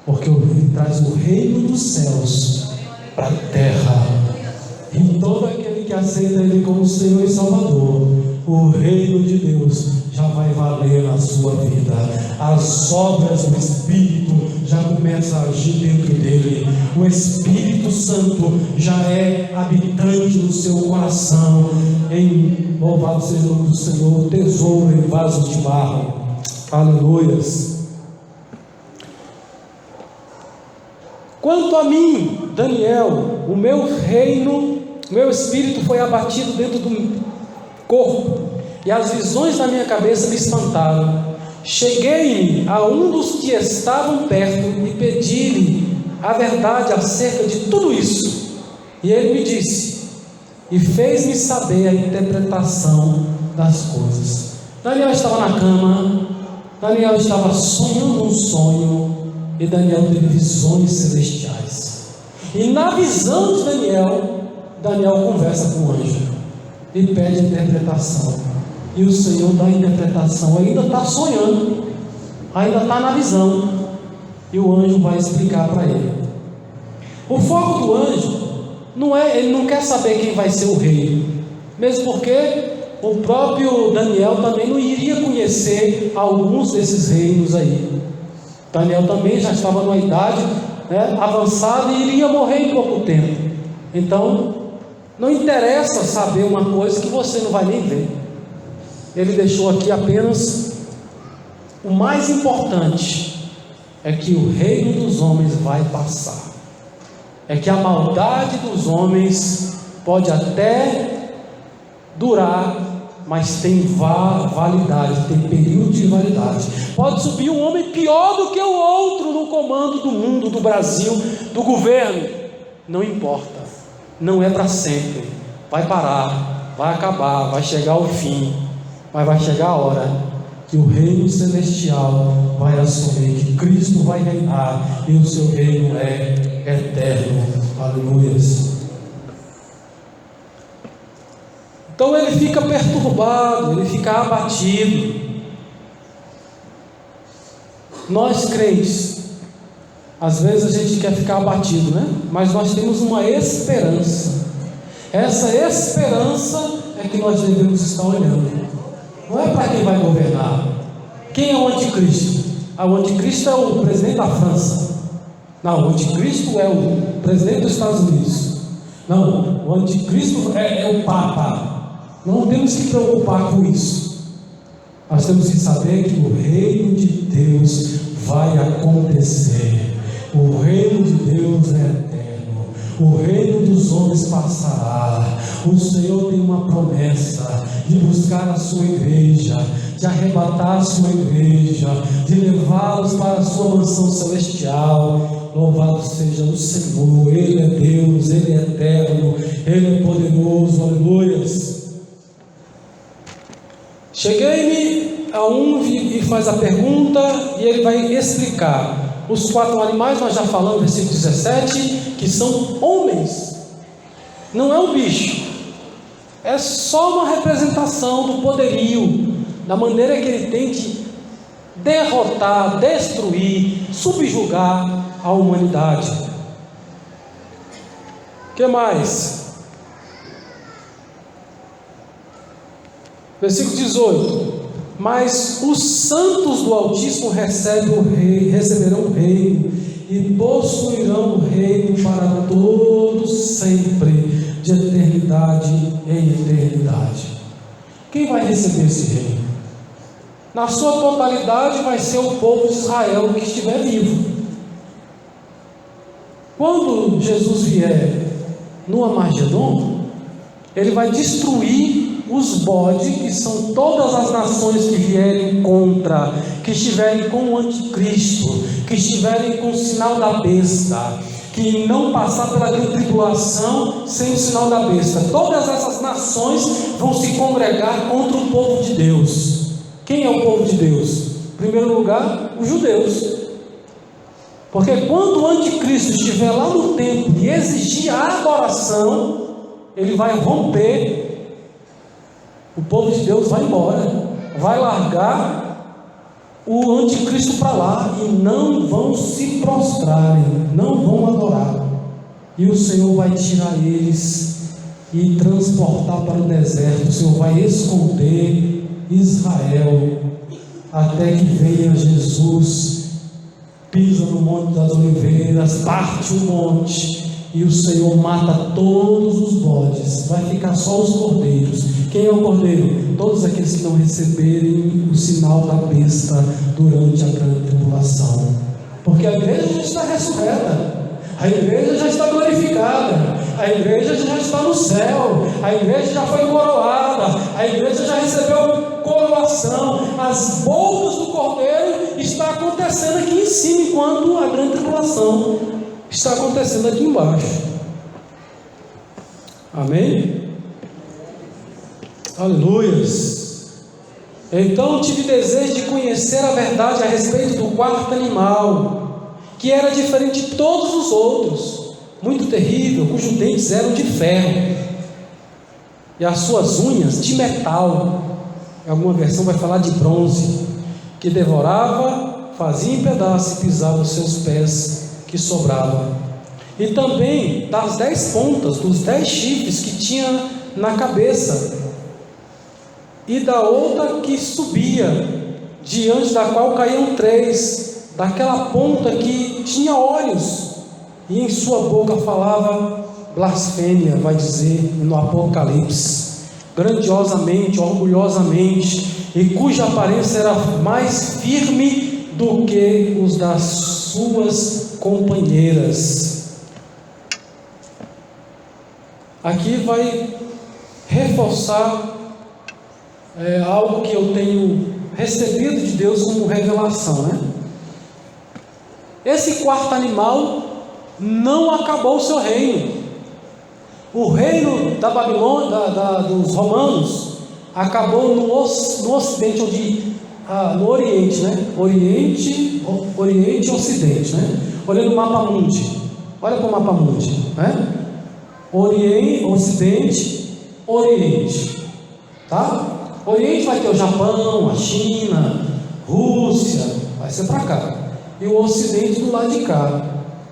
porque ele traz o reino dos céus para a terra, e todo aquele que aceita Ele como Senhor e Salvador, o reino de Deus já vai valer na sua vida. As obras do Espírito já começam a agir dentro dele. O Espírito Santo já é habitante no seu coração. Em louvado seja o nome do Senhor, tesouro em vaso de barro. Aleluias. Quanto a mim, Daniel, o meu reino, o meu espírito foi abatido dentro do corpo, e as visões da minha cabeça me espantaram. Cheguei a um dos que estavam perto e pedi-lhe a verdade acerca de tudo isso. E ele me disse, e fez-me saber a interpretação das coisas. Daniel estava na cama, Daniel estava sonhando um sonho, e Daniel teve visões celestiais. E na visão de Daniel conversa com o anjo e pede a interpretação. E o Senhor dá a interpretação. Ainda está sonhando, ainda está na visão, e o anjo vai explicar para ele. O foco do anjo não é, ele não quer saber quem vai ser o rei, mesmo porque o próprio Daniel também não iria conhecer alguns desses reinos aí. Daniel também já estava numa idade avançada e iria morrer em pouco tempo. Então não interessa saber uma coisa que você não vai nem ver. Ele deixou aqui apenas o mais importante: é que o reino dos homens vai passar, é que a maldade dos homens pode até durar, mas tem validade, tem período de validade. Pode subir um homem pior do que o outro no comando do mundo, do Brasil, do governo, não importa, não é para sempre, vai parar, vai acabar, vai chegar ao fim, mas vai chegar a hora que o reino celestial vai assumir, que Cristo vai reinar, e o seu reino é eterno. Aleluias. Então ele fica perturbado, ele fica abatido. Nós crentes, às vezes a gente quer ficar abatido, né? Mas nós temos uma esperança. Essa esperança é que nós devemos estar olhando. Não é para quem vai governar. Quem é o anticristo? O anticristo é o presidente da França. Não, o anticristo é o presidente dos Estados Unidos. Não, o anticristo é o Papa. Não temos que preocupar com isso. Nós temos que saber que o reino de Deus vai acontecer. O reino de Deus é eterno. O reino dos homens passará. O Senhor tem uma promessa de buscar a sua igreja, de arrebatar a sua igreja, de levá-los para a sua mansão celestial. Louvado seja o Senhor. Ele é Deus, Ele é eterno, Ele é poderoso. Aleluias. Cheguei-me a um e faz a pergunta, e ele vai explicar. Os 4 animais, nós já falamos, versículo 17, que são homens, não é um bicho, é só uma representação do poderio, da maneira que ele tem de derrotar, destruir, subjugar a humanidade. O que mais? Versículo 18: mas os santos do Altíssimo receberão o reino e possuirão o reino para todos sempre, de eternidade em eternidade. Quem vai receber esse reino? Na sua totalidade vai ser o povo de Israel que estiver vivo. Quando Jesus vier no Armagedon, ele vai destruir os bodes, que são todas as nações que vierem contra, que estiverem com o anticristo, que estiverem com o sinal da besta, que não passar pela grande tribulação sem o sinal da besta. Todas essas nações vão se congregar contra o povo de Deus. Quem é o povo de Deus? Em primeiro lugar, os judeus. Porque quando o anticristo estiver lá no templo e exigir a adoração, ele vai romper. O povo de Deus vai embora, vai largar o anticristo para lá, e não vão se prostrarem, não vão adorar. E o Senhor vai tirar eles e transportar para o deserto. O Senhor vai esconder Israel até que venha Jesus, pisa no Monte das Oliveiras, parte o monte, e o Senhor mata todos os bodes, vai ficar só os cordeiros. Quem é o cordeiro? Todos aqueles que não receberem o sinal da besta durante a grande tribulação. Porque a igreja já está ressurreta, a igreja já está glorificada, a igreja já está no céu, a igreja já foi coroada, a igreja já recebeu coroação. As bodas do cordeiro está acontecendo aqui em cima, enquanto a grande tribulação está acontecendo aqui embaixo. Amém? Aleluias. Então tive desejo de conhecer a verdade a respeito do 4º animal, que era diferente de todos os outros, muito terrível, cujos dentes eram de ferro e as suas unhas de metal. Em alguma versão vai falar de bronze, que devorava, fazia em pedaços e pisava os seus pés que sobrava. E também das 10 pontas, dos 10 chifres que tinha na cabeça, e da outra que subia, diante da qual caíam 3, daquela ponta que tinha olhos, e em sua boca falava blasfêmia, vai dizer no Apocalipse, grandiosamente, orgulhosamente, e cuja aparência era mais firme do que os das suas companheiras. Aqui vai reforçar algo que eu tenho recebido de Deus como revelação, né? Esse 4º animal não acabou o seu reino. O reino da Babilônia, dos romanos, acabou no ocidente, no Oriente, né? Oriente e Ocidente, né? Olhando o mapa mundi, olha para o mapa mundi, né? Oriente, Ocidente, Oriente, tá? Oriente vai ter o Japão, a China, Rússia, vai ser para cá. E o Ocidente do lado de cá,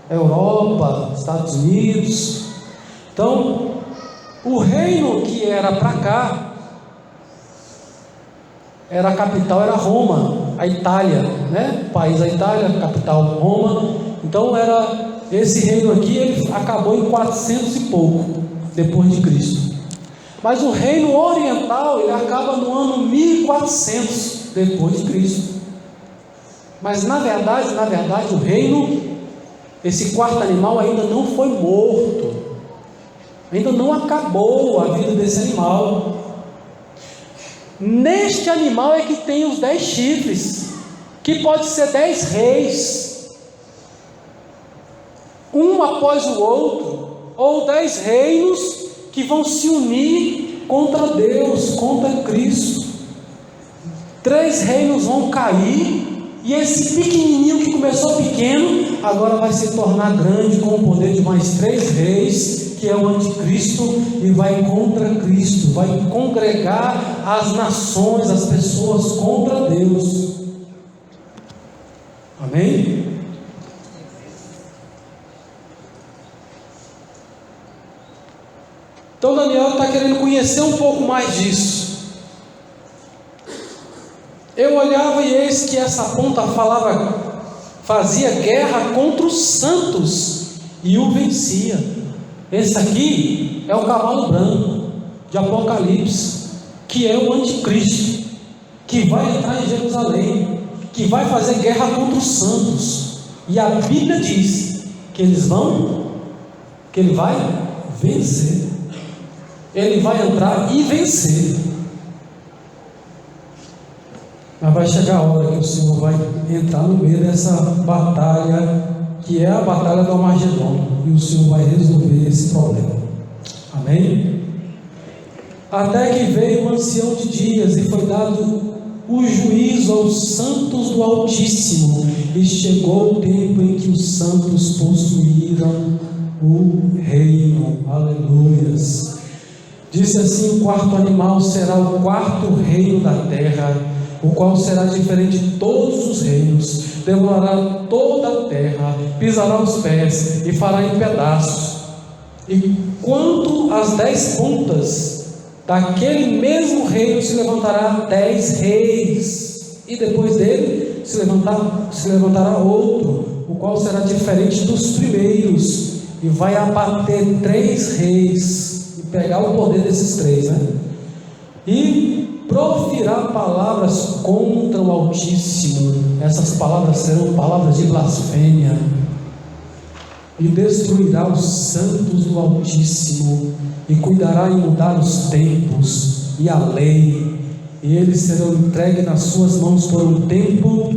Europa, Estados Unidos. Então, o reino que era para cá, a capital era Roma, a Itália, né? O país da Itália, a capital Roma. Então era esse reino aqui, ele acabou em 400 e pouco depois de Cristo. Mas o reino oriental, ele acaba no ano 1400 depois de Cristo. Mas na verdade o reino, esse 4º animal ainda não foi morto, ainda não acabou a vida desse animal. Neste animal é que tem os 10 chifres, que pode ser 10 reis, um após o outro, ou 10 reinos que vão se unir contra Deus, contra Cristo. 3 reinos vão cair, e esse pequenininho que começou pequeno, agora vai se tornar grande com o poder de mais 3 reis, que é o anticristo, e vai contra Cristo, vai congregar as nações, as pessoas contra Deus. Amém? Então Daniel está querendo conhecer um pouco mais disso. Eu olhava e eis que essa ponta fazia guerra contra os santos e o vencia. Esse aqui é o cavalo branco de Apocalipse, que é o anticristo, que vai entrar em Jerusalém, que vai fazer guerra contra os santos. E a Bíblia diz que ele vai vencer. Ele vai entrar e vencer. Mas vai chegar a hora que o Senhor vai entrar no meio dessa batalha, que é a batalha do Armagedon, e o Senhor vai resolver esse problema. Amém? Até que veio o ancião de dias e foi dado o juízo aos santos do Altíssimo, e chegou o tempo em que os santos possuíram o reino. Aleluias. Disse assim: o 4º animal será o 4º reino da terra, o qual será diferente de todos os reinos, devorará toda a terra, pisará os pés e fará em pedaços. E quanto às 10 pontas, daquele mesmo reino se levantará 10 reis, e depois dele se levantará outro, o qual será diferente dos primeiros, e vai abater 3 reis, e pegar o poder desses 3, e proferirá palavras contra o Altíssimo. Essas palavras serão palavras de blasfêmia, e destruirá os santos do Altíssimo, e cuidará em mudar os tempos e a lei, e eles serão entregues nas suas mãos por um tempo,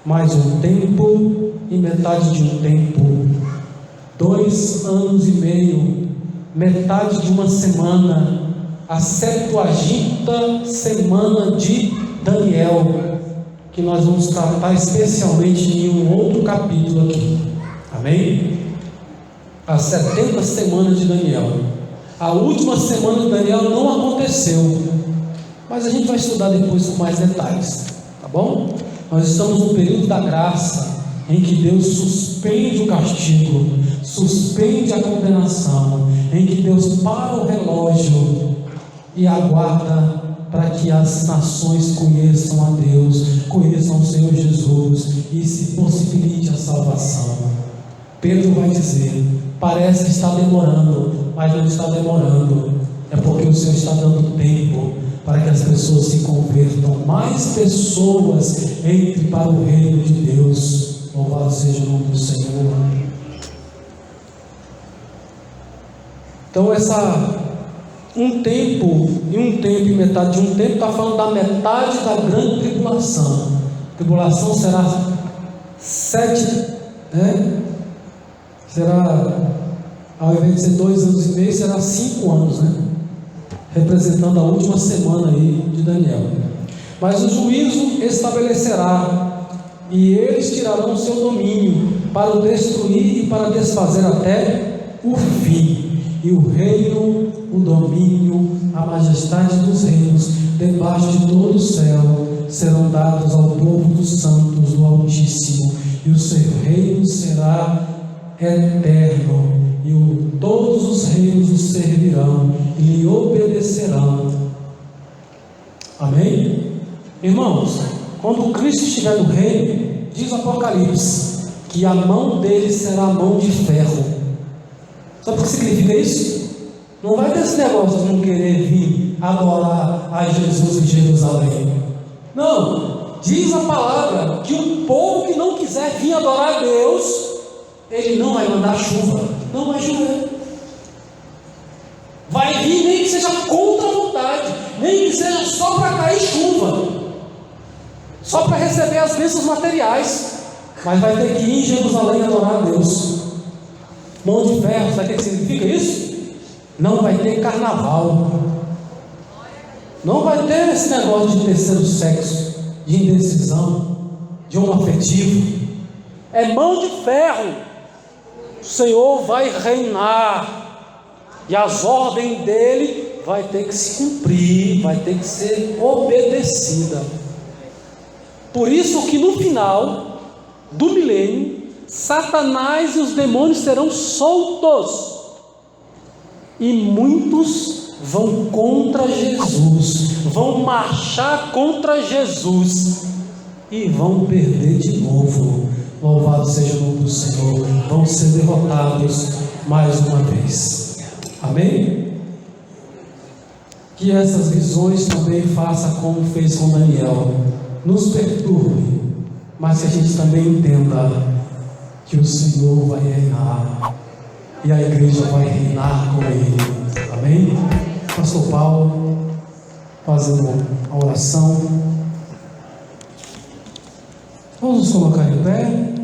mais um tempo e metade de um tempo, 2 anos e meio, metade de uma semana, a 70ª semana de Daniel, que nós vamos tratar especialmente em um outro capítulo aqui. Amém? As 70 semanas de Daniel. A última semana de Daniel não aconteceu, mas a gente vai estudar depois com mais detalhes, tá bom? Nós estamos no período da graça, em que Deus suspende o castigo, suspende a condenação, em que Deus para o relógio e aguarda para que as nações conheçam a Deus, conheçam o Senhor Jesus, e se possibilite a salvação. Pedro vai dizer: parece que está demorando, mas não está demorando, é porque o Senhor está dando tempo para que as pessoas se convertam, mais pessoas entrem para o reino de Deus. Louvado seja o nome do Senhor. Então um tempo e metade de um tempo, está falando da metade da grande tribulação. A tribulação será 7, será, ao invés de ser 2 anos e meio, será 5 anos, representando a última semana aí de Daniel. Mas o juízo estabelecerá, e eles tirarão o seu domínio para o destruir e para desfazer até o fim. E o reino, o domínio, a majestade dos reinos, debaixo de todo o céu, serão dados ao povo dos santos do Altíssimo, e o seu reino será eterno, e todos os reinos o servirão e lhe obedecerão. Amém? Irmãos, quando Cristo estiver no reino, diz o Apocalipse, que a mão dele será a mão de ferro. Sabe o que significa isso? Não vai ter esse negócio de não querer vir adorar a Jesus em Jerusalém. Não, diz a palavra que o povo que não quiser vir adorar a Deus, ele não vai mandar chuva, não vai chover. Vai vir nem que seja contra a vontade, nem que seja só para cair chuva, só para receber as bênçãos materiais, mas vai ter que ir em Jerusalém adorar a Deus. Mão de ferro, sabe o que significa isso? Não vai ter carnaval. Não vai ter esse negócio de terceiro sexo, de indecisão, de homoafetivo. É mão de ferro. O Senhor vai reinar, e as ordens dele vai ter que se cumprir, vai ter que ser obedecida. Por isso que no final do milênio, Satanás e os demônios serão soltos, e muitos vão contra Jesus, vão marchar contra Jesus, e vão perder de novo. Louvado seja o nome do Senhor. Vão ser derrotados mais uma vez. Amém? Que essas visões também façam como fez com Daniel, nos perturbe, mas que a gente também entenda que o Senhor vai reinar, e a igreja vai reinar com Ele. Amém? Pastor Paulo, fazendo a oração. Vamos nos colocar em pé.